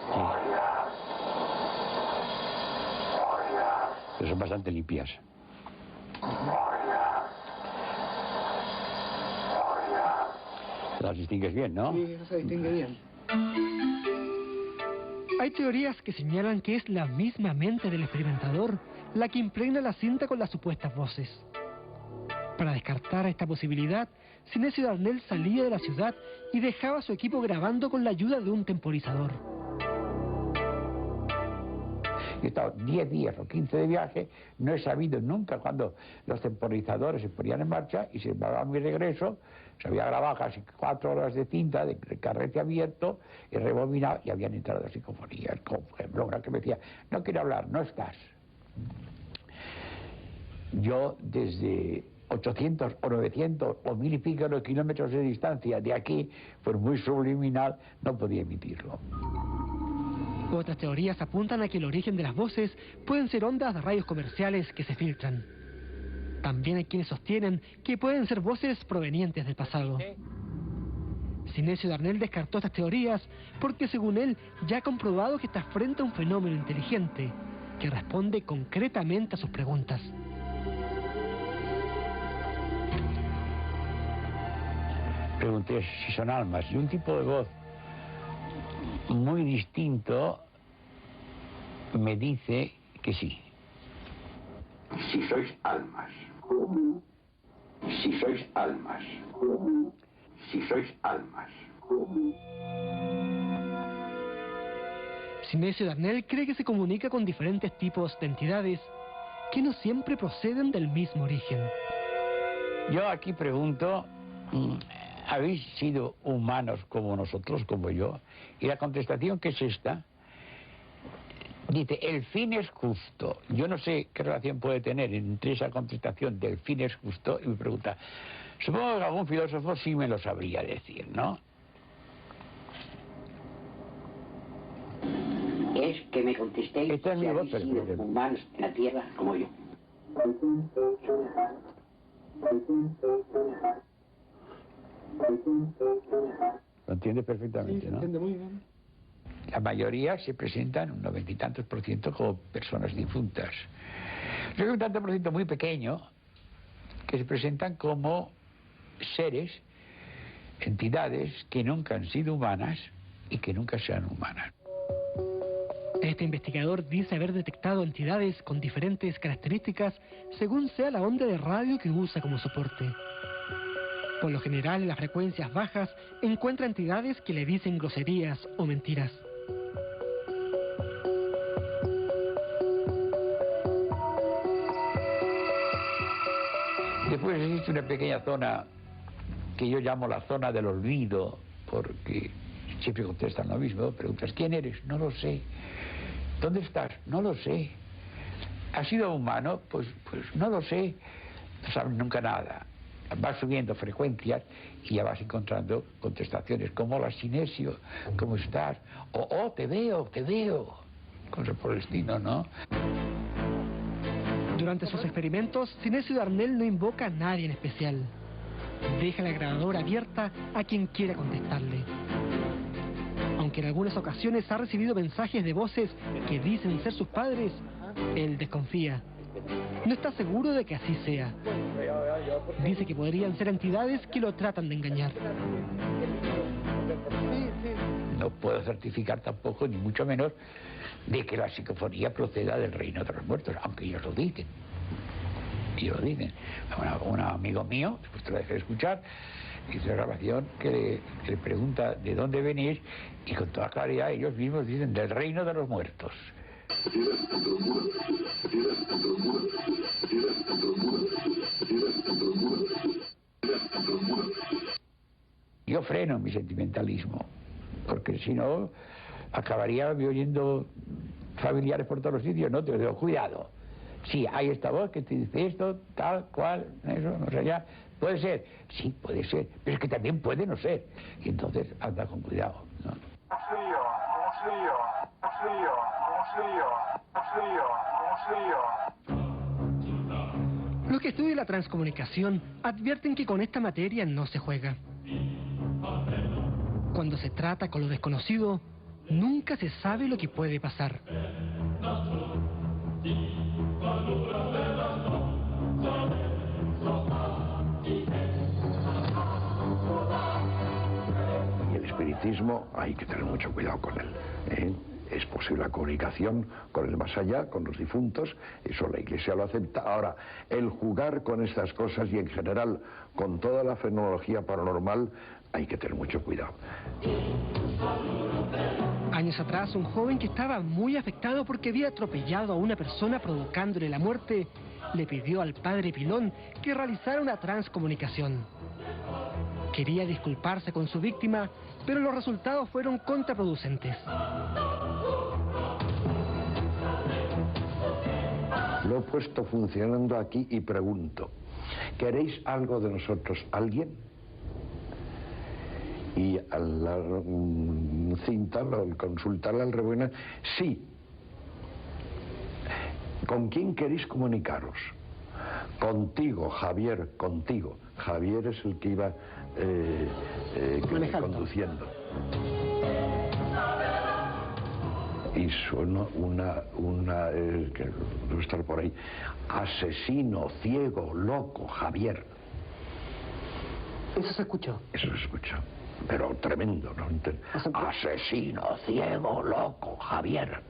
Speaker 4: Pero son bastante limpias. Las distingues bien, ¿no?
Speaker 6: Sí, eso se distingue bien. Hay teorías que señalan que es la misma mente del experimentador la que impregna la cinta con las supuestas voces. Para descartar esta posibilidad, Sinesio Darnell salía de la ciudad y dejaba a su equipo grabando con la ayuda de un temporizador.
Speaker 4: He estado 10 días o 15 de viaje, no he sabido nunca cuando los temporizadores se ponían en marcha y se a mi regreso, se había grabado casi 4 horas de cinta de carrete abierto y rebobinado y habían entrado las psicofonías, como por ejemplo una que me decía, no quiero hablar, no estás. Yo desde 800 o 900 o 1000 y pico de kilómetros de distancia de aquí, por muy subliminal, no podía emitirlo.
Speaker 6: Otras teorías apuntan a que el origen de las voces pueden ser ondas de radios comerciales que se filtran. También hay quienes sostienen que pueden ser voces provenientes del pasado. Sinesio Darnell descartó estas teorías porque, según él, ya ha comprobado que está frente a un fenómeno inteligente que responde concretamente a sus preguntas.
Speaker 4: Pregunté si son almas y un tipo de voz muy distinto me dice que sí.
Speaker 20: Si sois almas. Si sois almas. Si sois almas.
Speaker 6: Sinesio Darnell cree que se comunica con diferentes tipos de entidades que no siempre proceden del mismo origen.
Speaker 4: Yo aquí pregunto, ¿habéis sido humanos como nosotros, como yo? Y la contestación que es esta, dice, el fin es justo. Yo no sé qué relación puede tener entre esa contestación del fin es justo y mi pregunta. Supongo que algún filósofo sí me lo sabría decir, ¿no?
Speaker 20: Es que me contestéis
Speaker 4: Esta es mi voz,
Speaker 20: si habéis sido humanos en la tierra como yo.
Speaker 4: Lo entiendes perfectamente,
Speaker 16: Sí,
Speaker 4: ¿no?
Speaker 16: entiende muy bien.
Speaker 4: La mayoría se presentan, un 90 y tantos %, como personas difuntas. Luego hay un tanto por ciento muy pequeño que se presentan como seres, entidades que nunca han sido humanas y que nunca serán humanas.
Speaker 6: Este investigador dice haber detectado entidades con diferentes características según sea la onda de radio que usa como soporte. Por lo general, en las frecuencias bajas, encuentra entidades que le dicen groserías o mentiras.
Speaker 4: Después existe una pequeña zona que yo llamo la zona del olvido, porque siempre contestan lo mismo. Preguntas, ¿quién eres? No lo sé. ¿Dónde estás? No lo sé. ¿Has sido humano? Pues no lo sé. No sabes nunca nada. Vas subiendo frecuencias y ya vas encontrando contestaciones como hola Sinesio, ¿cómo estás? O oh, te veo. Cosas por el estilo, ¿no?
Speaker 6: Durante sus experimentos, Sinesio Darnell no invoca a nadie en especial. Deja la grabadora abierta a quien quiera contestarle. Aunque en algunas ocasiones ha recibido mensajes de voces que dicen ser sus padres, él desconfía. No está seguro de que así sea. Dice que podrían ser entidades que lo tratan de engañar.
Speaker 4: No puedo certificar tampoco, ni mucho menos, de que la psicofonía proceda del reino de los muertos, aunque ellos lo dicen. Un amigo mío, después te lo dejé escuchar, hizo una grabación que le pregunta de dónde venís y con toda claridad ellos mismos dicen del reino de los muertos. Yo freno mi sentimentalismo, porque si no acabaría oyendo familiares por todos los sitios, ¿no? Te digo, cuidado. Sí, hay esta voz que te dice esto, tal, cual, eso, no sé ya. Puede ser, sí, puede ser, pero es que también puede no ser. Y entonces anda con cuidado, ¿no?
Speaker 6: Los que estudian la transcomunicación advierten que con esta materia no se juega. Cuando se trata con lo desconocido, nunca se sabe lo que puede pasar.
Speaker 5: Y el espiritismo hay que tener mucho cuidado con él, ¿eh? Es posible la comunicación con el más allá, con los difuntos, eso la Iglesia lo acepta. Ahora, el jugar con estas cosas y en general con toda la fenomenología paranormal, hay que tener mucho cuidado.
Speaker 6: Años atrás, un joven que estaba muy afectado porque había atropellado a una persona provocándole la muerte, le pidió al padre Pilón que realizara una transcomunicación. Quería disculparse con su víctima, pero los resultados fueron contraproducentes.
Speaker 5: Lo he puesto funcionando aquí y pregunto, ¿queréis algo de nosotros, alguien? Y al cintarlo, al consultarle al Rebuena, sí. ¿Con quién queréis comunicaros? Contigo, Javier, contigo. Javier es el que iba conduciendo. Y suena que debe estar por ahí, asesino, ciego, loco, Javier.
Speaker 6: Eso se escuchó.
Speaker 5: Eso se escuchó, pero tremendo, ¿no? Asesino, ciego, loco, Javier.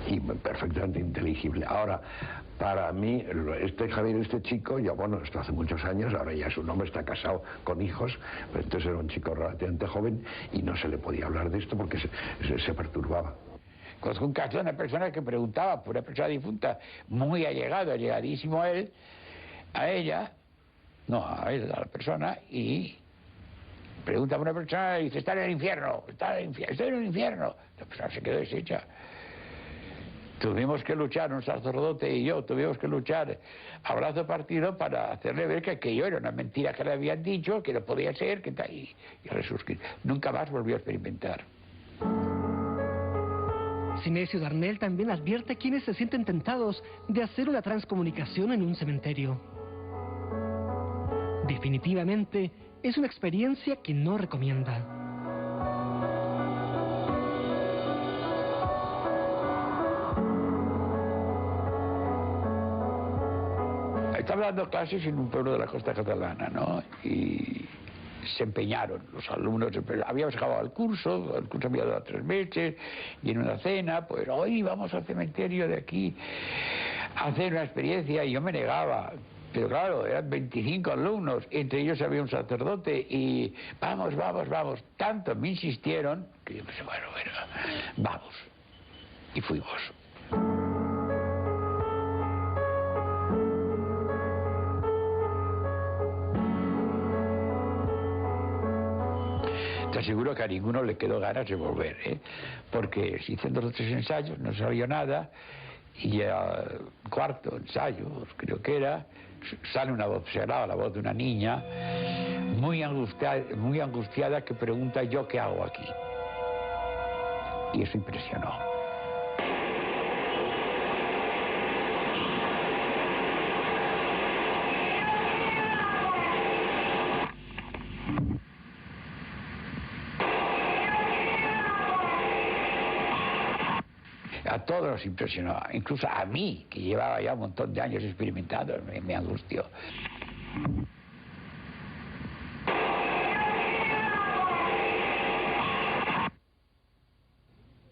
Speaker 5: Y perfectamente inteligible. Ahora, Para mí, Javier, este chico, ya bueno, esto hace muchos años, ahora ya es un hombre, está casado con hijos, pero entonces era un chico relativamente joven y no se le podía hablar de esto porque se perturbaba.
Speaker 4: Conozco un caso de una persona que preguntaba por una persona difunta, muy allegado, allegadísimo a él, a ella, no, a él, a la persona, y pregunta a una persona y dice, está en el infierno, estoy en el infierno. La persona se quedó deshecha. Tuvimos que luchar, un sacerdote y yo, tuvimos que luchar a brazo partido para hacerle ver que aquello era una mentira que le habían dicho, que no podía ser, que tal, y resurgir. Nunca más volvió a experimentar.
Speaker 6: Sinesio Darnell también advierte a quienes se sienten tentados de hacer una transcomunicación en un cementerio. Definitivamente es una experiencia que no recomienda.
Speaker 4: Estaba dando clases en un pueblo de la costa catalana, ¿no? Y se empeñaron los alumnos, habíamos acabado el curso había durado 3 meses, y en una cena, pues hoy vamos al cementerio de aquí a hacer una experiencia, y yo me negaba. Pero claro, eran 25 alumnos, entre ellos había un sacerdote, y vamos. Tanto me insistieron que yo pensé, bueno, vamos. Y fuimos. Te aseguro que a ninguno le quedó ganas de volver, porque se hicieron 2 o 3 ensayos, no salió nada, y al 4.º ensayo, creo que era, sale una voz, se graba la voz de una niña muy angustiada que pregunta, ¿yo qué hago aquí? Y eso impresionó. A todos nos impresionó, incluso a mí, que llevaba ya un montón de años experimentando, me angustió.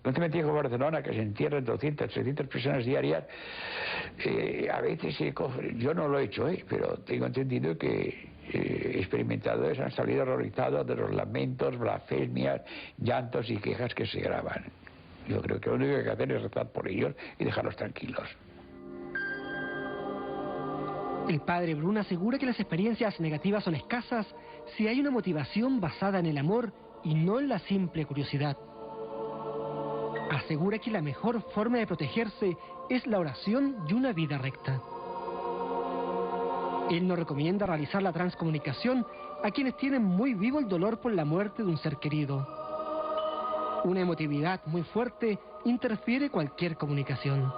Speaker 4: Un cementerio como Barcelona, que se entierran 200, 300 personas diarias, a veces yo no lo he hecho, pero tengo entendido que experimentadores han salido horrorizados de los lamentos, blasfemias, llantos y quejas que se graban. Yo creo que lo único que hay que hacer es rezar por ellos y dejarlos tranquilos.
Speaker 6: El padre Brun asegura que las experiencias negativas son escasas si hay una motivación basada en el amor y no en la simple curiosidad. Asegura que la mejor forma de protegerse es la oración y una vida recta. Él no recomienda realizar la transcomunicación a quienes tienen muy vivo el dolor por la muerte de un ser querido. Una emotividad muy fuerte interfiere cualquier comunicación.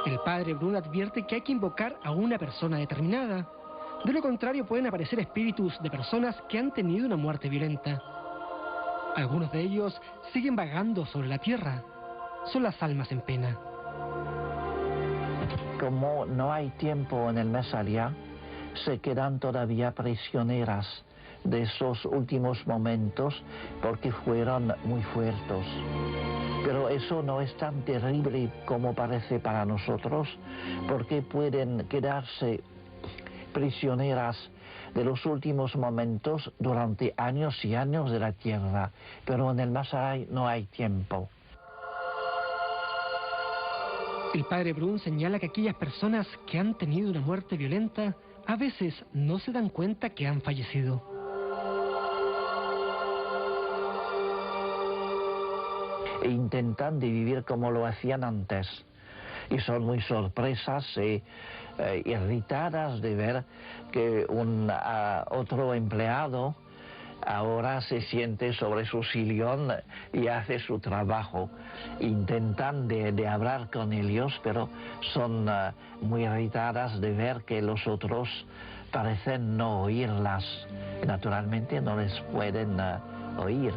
Speaker 6: El padre Brun advierte que hay que invocar a una persona determinada. De lo contrario pueden aparecer espíritus de personas que han tenido una muerte violenta. Algunos de ellos siguen vagando sobre la tierra. Son las almas en pena.
Speaker 11: Como no hay tiempo en el más allá, se quedan todavía prisioneras de esos últimos momentos porque fueron muy fuertes. Pero eso no es tan terrible como parece para nosotros, porque pueden quedarse prisioneras de los últimos momentos durante años y años de la tierra, pero en el más allá no hay tiempo.
Speaker 6: El padre Brun señala que aquellas personas que han tenido una muerte violenta a veces no se dan cuenta que han fallecido.
Speaker 11: E intentan de vivir como lo hacían antes. Y son muy sorpresas e irritadas de ver que otro empleado ahora se siente sobre su sillón y hace su trabajo. Intentan de hablar con ellos, pero son muy irritadas de ver que los otros parecen no oírlas. Naturalmente no les pueden oír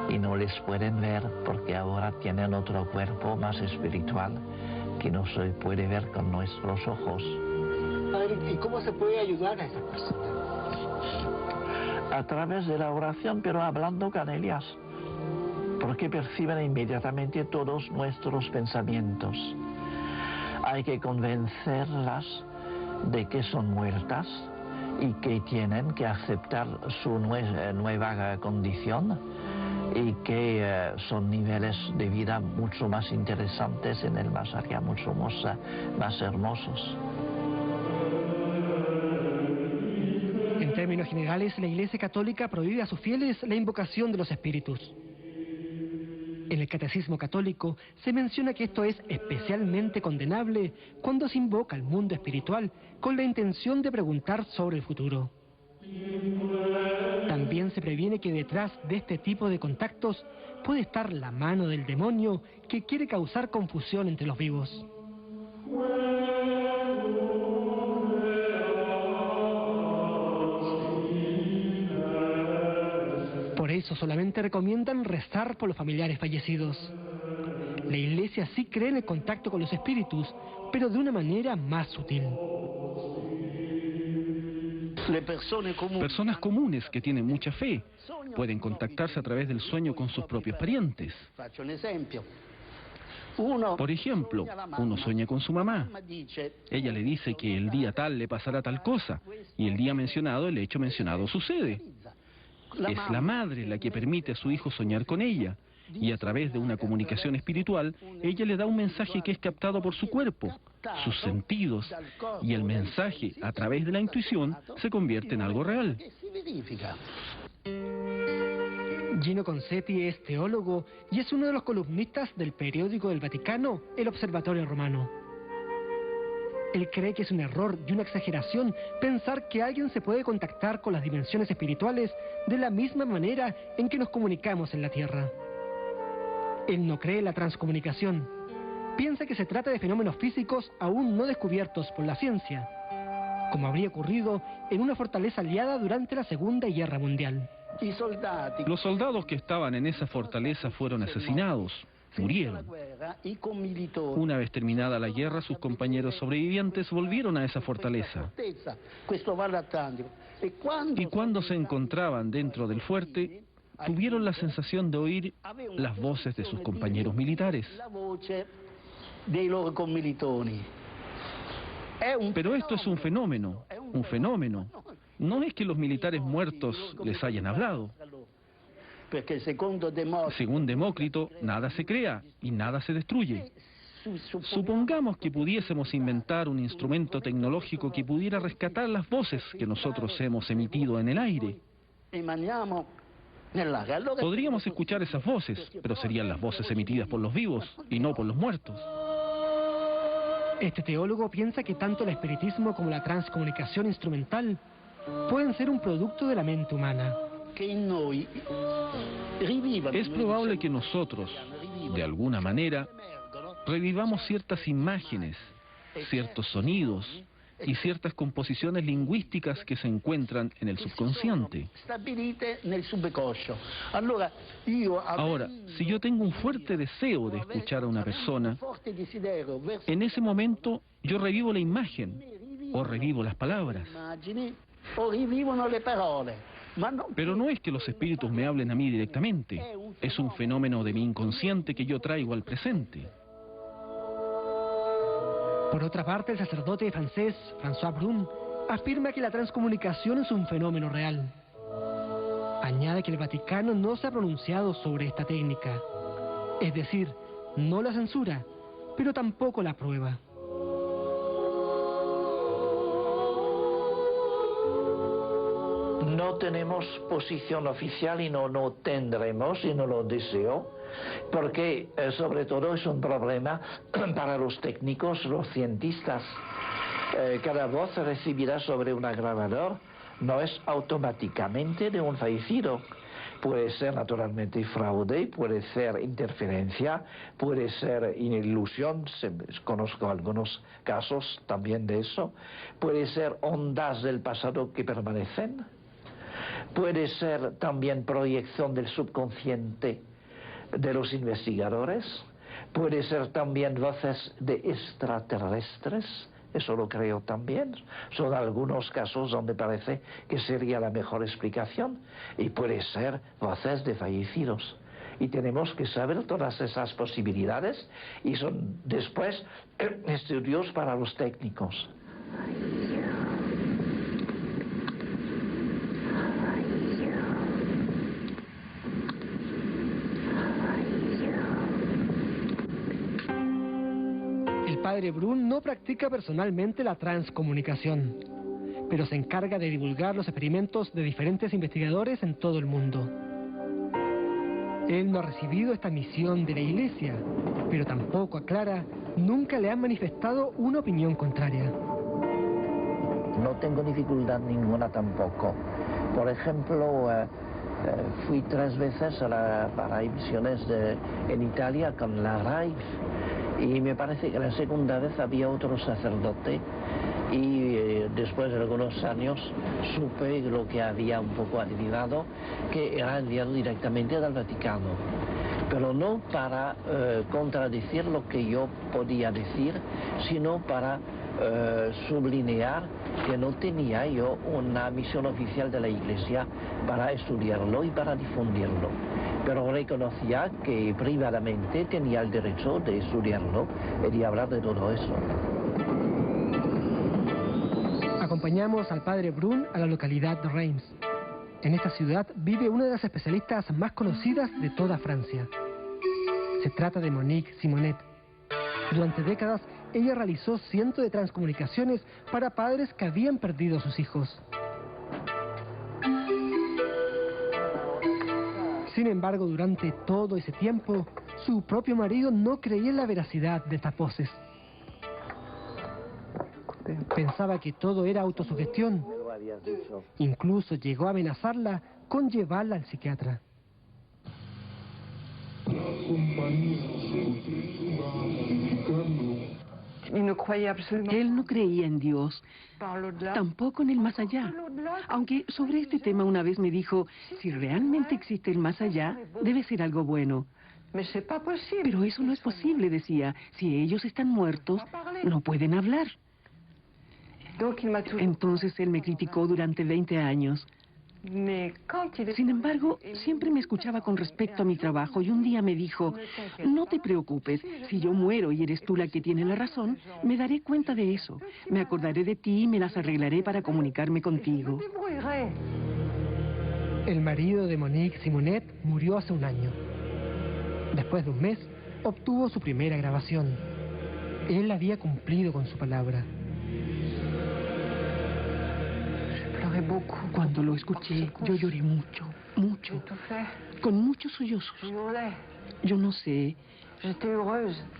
Speaker 11: y no les pueden ver porque ahora tienen otro cuerpo más espiritual que no se puede ver con nuestros ojos.
Speaker 16: Padre, ¿y cómo se puede ayudar a esas personas?
Speaker 11: A través de la oración, pero hablando con ellas, porque perciben inmediatamente todos nuestros pensamientos. hay que convencerlas de que son muertas y que tienen que aceptar su nueva condición y que son niveles de vida mucho más interesantes en el más allá, mucho más hermosos.
Speaker 6: En términos generales, la Iglesia Católica prohíbe a sus fieles la invocación de los espíritus. En el Catecismo Católico se menciona que esto es especialmente condenable cuando se invoca al mundo espiritual con la intención de preguntar sobre el futuro. También se previene que detrás de este tipo de contactos puede estar la mano del demonio que quiere causar confusión entre los vivos. Por eso solamente recomiendan rezar por los familiares fallecidos. La Iglesia sí cree en el contacto con los espíritus, pero de una manera más sutil.
Speaker 21: Personas comunes que tienen mucha fe pueden contactarse a través del sueño con sus propios parientes. Por ejemplo, uno sueña con su mamá. Ella le dice que el día tal le pasará tal cosa, y el día mencionado, el hecho mencionado sucede. Es la madre la que permite a su hijo soñar con ella, y a través de una comunicación espiritual, ella le da un mensaje que es captado por su cuerpo, sus sentidos, y el mensaje, a través de la intuición, se convierte en algo real.
Speaker 6: Gino Concetti es teólogo y es uno de los columnistas del periódico del Vaticano, El Observatorio Romano. Él cree que es un error y una exageración pensar que alguien se puede contactar con las dimensiones espirituales de la misma manera en que nos comunicamos en la Tierra. Él no cree en la transcomunicación. Piensa que se trata de fenómenos físicos aún no descubiertos por la ciencia, como habría ocurrido en una fortaleza aliada durante la Segunda Guerra Mundial.
Speaker 21: Los soldados que estaban en esa fortaleza fueron asesinados, murieron. Una vez terminada la guerra, sus compañeros sobrevivientes volvieron a esa fortaleza. Y cuando se encontraban dentro del fuerte, tuvieron la sensación de oír las voces de sus compañeros militares. Pero esto es un fenómeno, No es que los militares muertos les hayan hablado. Según Demócrito, nada se crea y nada se destruye. Supongamos que pudiésemos inventar un instrumento tecnológico que pudiera rescatar las voces que nosotros hemos emitido en el aire. Podríamos escuchar esas voces, pero serían las voces emitidas por los vivos y no por los muertos.
Speaker 6: Este teólogo piensa que tanto el espiritismo como la transcomunicación instrumental pueden ser un producto de la mente humana.
Speaker 21: Es probable que nosotros, de alguna manera, revivamos ciertas imágenes, ciertos sonidos y ciertas composiciones lingüísticas que se encuentran en el subconsciente. Ahora, si yo tengo un fuerte deseo de escuchar a una persona, en ese momento yo revivo la imagen o revivo las palabras. Pero no es que los espíritus me hablen a mí directamente, es un fenómeno de mi inconsciente que yo traigo al presente.
Speaker 6: Por otra parte, el sacerdote francés François Brun afirma que la transcomunicación es un fenómeno real. Añade que el Vaticano no se ha pronunciado sobre esta técnica, es decir, no la censura, pero tampoco la aprueba.
Speaker 11: No tenemos posición oficial y no tendremos, y no lo deseo, porque sobre todo es un problema para los técnicos, los cientistas. Cada voz recibida sobre un grabador no es automáticamente de un fallecido. Puede ser naturalmente fraude, puede ser interferencia, puede ser ilusión, conozco algunos casos también de eso, puede ser ondas del pasado que permanecen. Puede ser también proyección del subconsciente de los investigadores. Puede ser también voces de extraterrestres. Eso lo creo también. Son algunos casos donde parece que sería la mejor explicación. Y puede ser voces de fallecidos. y tenemos que saber todas esas posibilidades y son después estudios para los técnicos.
Speaker 6: El padre Brun no practica personalmente la transcomunicación, pero se encarga de divulgar los experimentos de diferentes investigadores en todo el mundo. Él no ha recibido esta misión de la Iglesia, pero tampoco aclara, nunca le han manifestado una opinión contraria.
Speaker 11: No tengo dificultad ninguna tampoco. Por ejemplo, fui 3 veces para emisiones en Italia con la RAIF y me parece que la segunda vez había otro sacerdote y después de algunos años supe lo que había un poco adivinado, que era enviado directamente del Vaticano, pero no para contradecir lo que yo podía decir, sino para sublinear que no tenía yo una misión oficial de la Iglesia para estudiarlo y para difundirlo, pero reconocía que privadamente tenía el derecho de estudiarlo y de hablar de todo eso.
Speaker 6: Acompañamos al padre Brun a la localidad de Reims. En esta ciudad vive una de las especialistas más conocidas de toda Francia. Se trata de Monique Simonet. Durante décadas, ella realizó cientos de transcomunicaciones para padres que habían perdido a sus hijos. Sin embargo, durante todo ese tiempo, su propio marido no creía en la veracidad de estas voces. Pensaba que todo era autosugestión. Incluso llegó a amenazarla con llevarla al psiquiatra.
Speaker 1: Él no creía en Dios, tampoco en el más allá. Aunque sobre este tema una vez me dijo, si realmente existe el más allá, debe ser algo bueno. Pero eso no es posible, decía. Si ellos están muertos, no pueden hablar. Entonces él me criticó durante 20 años. Sin embargo, siempre me escuchaba con respecto a mi trabajo y un día me dijo, no te preocupes, si yo muero y eres tú la que tiene la razón, me daré cuenta de eso. Me acordaré de ti y me las arreglaré para comunicarme contigo.
Speaker 6: El marido de Monique Simonet murió hace un año. Después de un mes, obtuvo su primera grabación. Él había cumplido con su palabra.
Speaker 1: Cuando lo escuché, yo lloré mucho, mucho, con muchos sollozos. Yo no sé,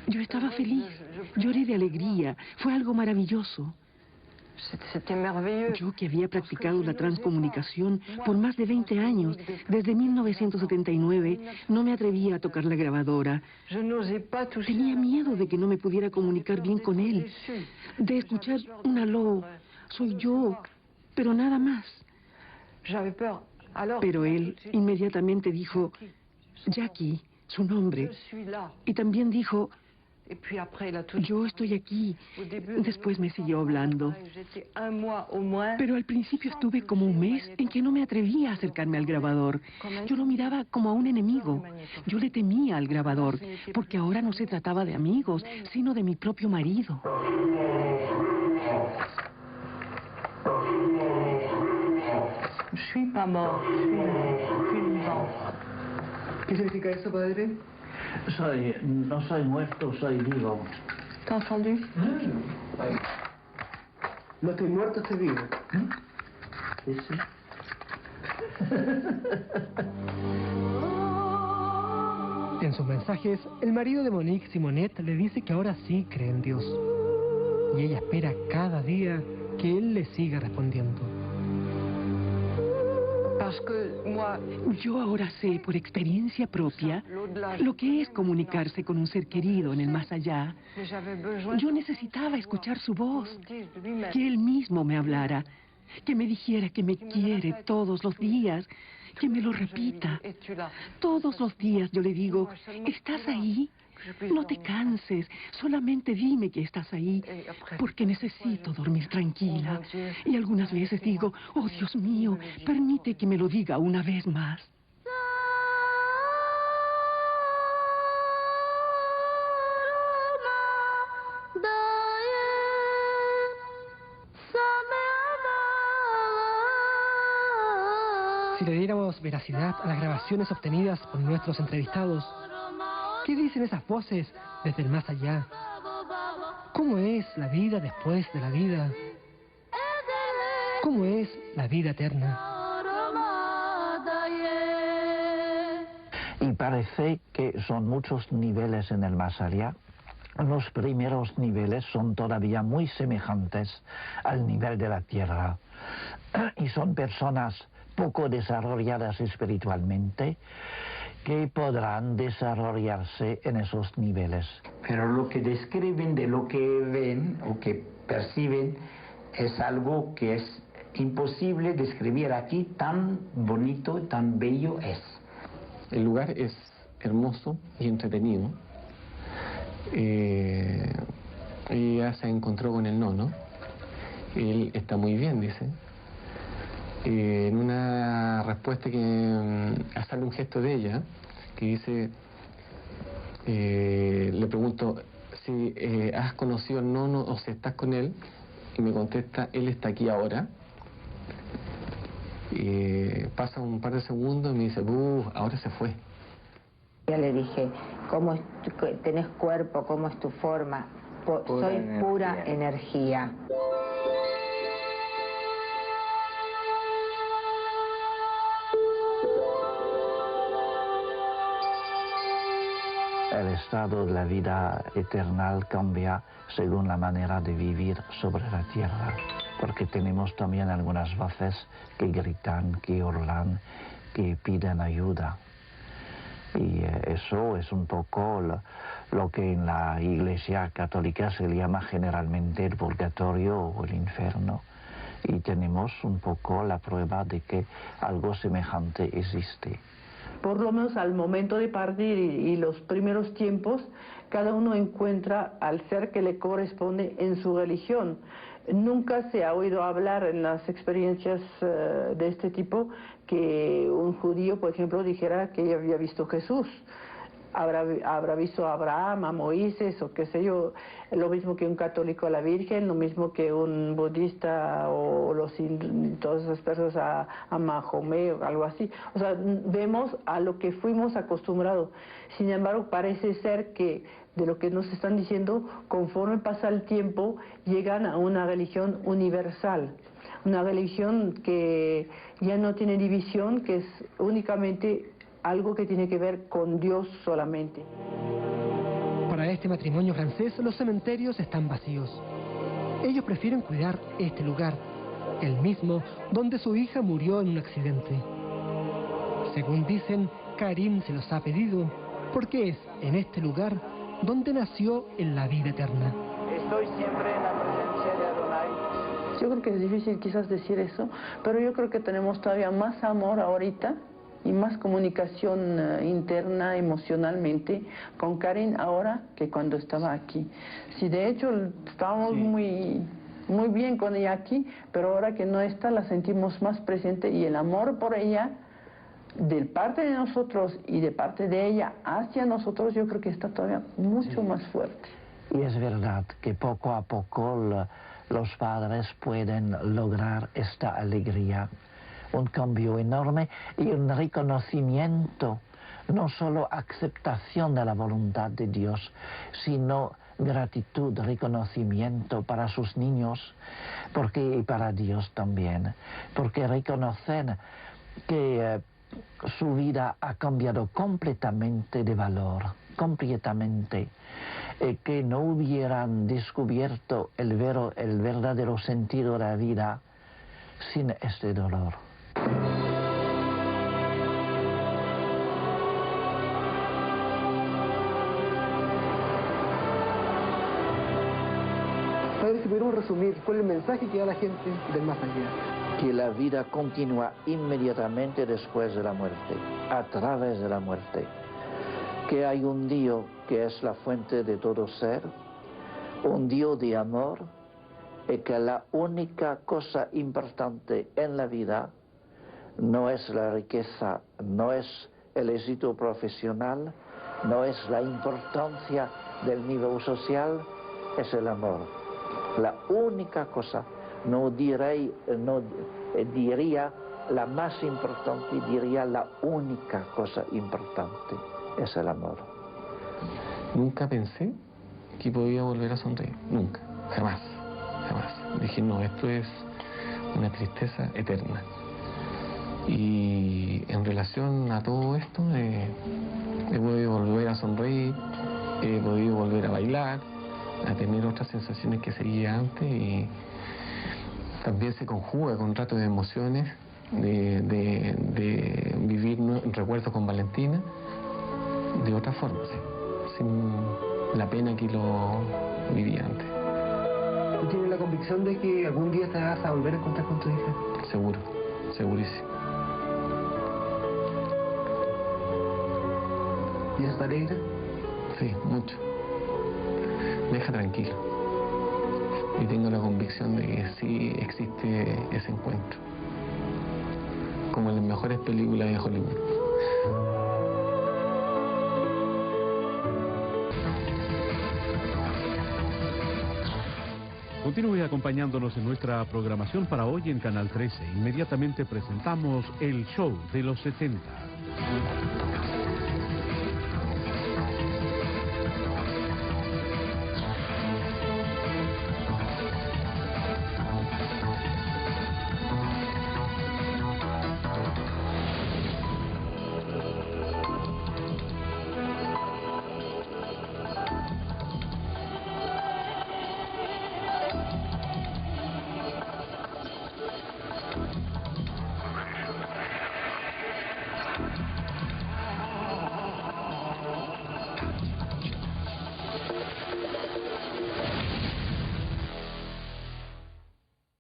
Speaker 1: yo estaba feliz, lloré de alegría, fue algo maravilloso. Yo que había practicado la transcomunicación por más de 20 años, desde 1979, no me atrevía a tocar la grabadora. Tenía miedo de que no me pudiera comunicar bien con él, de escuchar un aló, soy yo, pero nada más. Pero él inmediatamente dijo, Jackie, su nombre, y también dijo, yo estoy aquí. Después me siguió hablando. Pero al principio estuve como un mes en que no me atrevía a acercarme al grabador. Yo lo miraba como a un enemigo. Yo le temía al grabador, porque ahora no se trataba de amigos, sino de mi propio marido.
Speaker 6: ¿Qué significa eso, padre?
Speaker 11: No soy muerto, soy vivo.
Speaker 8: ¿T'as entendu?
Speaker 16: No estoy muerto, estoy vivo.
Speaker 11: Sí.
Speaker 6: En sus mensajes, el marido de Monique Simonet le dice que ahora sí cree en Dios. Y ella espera cada día que él le siga respondiendo.
Speaker 1: Yo ahora sé por experiencia propia lo que es comunicarse con un ser querido en el más allá. Yo necesitaba escuchar su voz, que él mismo me hablara, que me dijera que me quiere todos los días, que me lo repita. Todos los días yo le digo, ¿estás ahí? No te canses, solamente dime que estás ahí, porque necesito dormir tranquila. Y algunas veces digo, oh Dios mío, permite que me lo diga una vez más.
Speaker 7: diéramos veracidad a las grabaciones obtenidas por nuestros entrevistados. ¿Qué dicen esas voces desde el más allá? ¿Cómo es la vida después de la vida? ¿Cómo es la vida eterna?
Speaker 11: Y parece que son muchos niveles en el más allá. Los primeros niveles son todavía muy semejantes al nivel de la tierra. Y son personas poco desarrolladas espiritualmente que podrán desarrollarse en esos niveles.
Speaker 9: Pero lo que describen de lo que ven o que perciben es algo que es imposible describir aquí, tan bonito, tan bello es.
Speaker 3: El lugar es hermoso y entretenido. Ella se encontró con el nono. Él está muy bien, dice. En una respuesta que sale un gesto de ella, que dice, le pregunto si has conocido al nono o si estás con él, y me contesta, él está aquí ahora. Pasa un par de segundos y me dice, ahora se fue.
Speaker 17: Ya le dije, ¿cómo tenés cuerpo? ¿Cómo es tu forma? Soy pura energía.
Speaker 11: El estado de la vida eterna cambia según la manera de vivir sobre la tierra, porque tenemos también algunas voces que gritan, que hurlan, que piden ayuda. Y eso es un poco lo que en la Iglesia católica se llama generalmente el purgatorio o el infierno. Y tenemos un poco la prueba de que algo semejante existe.
Speaker 8: Por lo menos al momento de partir y los primeros tiempos, cada uno encuentra al ser que le corresponde en su religión. Nunca se ha oído hablar en las experiencias de este tipo que un judío, por ejemplo, dijera que había visto a Jesús. Habrá visto a Abraham, a Moisés, o qué sé yo, lo mismo que un católico a la Virgen, lo mismo que un budista o todas esas personas a Mahomet o algo así. O sea, vemos a lo que fuimos acostumbrados. Sin embargo, parece ser que de lo que nos están diciendo, conforme pasa el tiempo, llegan a una religión universal. Una religión que ya no tiene división, que es únicamente algo que tiene que ver con Dios solamente.
Speaker 7: Para este matrimonio francés, los cementerios están vacíos. Ellos prefieren cuidar este lugar, el mismo donde su hija murió en un accidente. Según dicen, Karim se los ha pedido, porque es en este lugar donde nació en la vida eterna.
Speaker 8: Estoy siempre en la presencia de Adonai. Yo creo que es difícil quizás decir eso, pero yo creo que tenemos todavía más amor ahorita y más comunicación interna emocionalmente con Karen ahora que cuando estaba aquí. Sí, de hecho estábamos muy bien con ella aquí, pero ahora que no está la sentimos más presente y el amor por ella de parte de nosotros y de parte de ella hacia nosotros yo creo que está todavía mucho más fuerte.
Speaker 11: Y es verdad que poco a poco los padres pueden lograr esta alegría, un cambio enorme y un reconocimiento, no solo aceptación de la voluntad de Dios, sino gratitud, reconocimiento para sus niños, y para Dios también, porque reconocen que su vida ha cambiado completamente de valor, completamente, que no hubieran descubierto el verdadero sentido de la vida sin este dolor.
Speaker 16: Padre, si pudiéramos resumir, ¿cuál es el mensaje que da la gente del más allá?
Speaker 11: Que la vida continúa inmediatamente después de la muerte, a través de la muerte. Que hay un Dios que es la fuente de todo ser, un Dios de amor, y que la única cosa importante en la vida no es la riqueza, no es el éxito profesional, no es la importancia del nivel social, es el amor. La única cosa, no diría la más importante, diría la única cosa importante, es el amor.
Speaker 3: Nunca pensé que podía volver a sonreír, nunca, jamás, jamás. Dije, no, esto es una tristeza eterna. Y en relación a todo esto, he podido volver a sonreír, he podido volver a bailar, a tener otras sensaciones que seguía antes, y también se conjuga con un rato de emociones, de vivir recuerdos con Valentina de otra forma, ¿sí? Sin la pena que lo vivía antes.
Speaker 16: ¿Tú tienes la convicción de que algún día te vas a volver a encontrar con tu hija?
Speaker 3: Seguro, segurísimo.
Speaker 16: ¿Y eso te alegra?
Speaker 3: Sí, mucho. Me deja tranquilo. Y tengo la convicción de que sí existe ese encuentro. Como en las mejores películas de Hollywood.
Speaker 10: Continúe acompañándonos en nuestra programación para hoy en Canal 13. Inmediatamente presentamos El Show de los 70.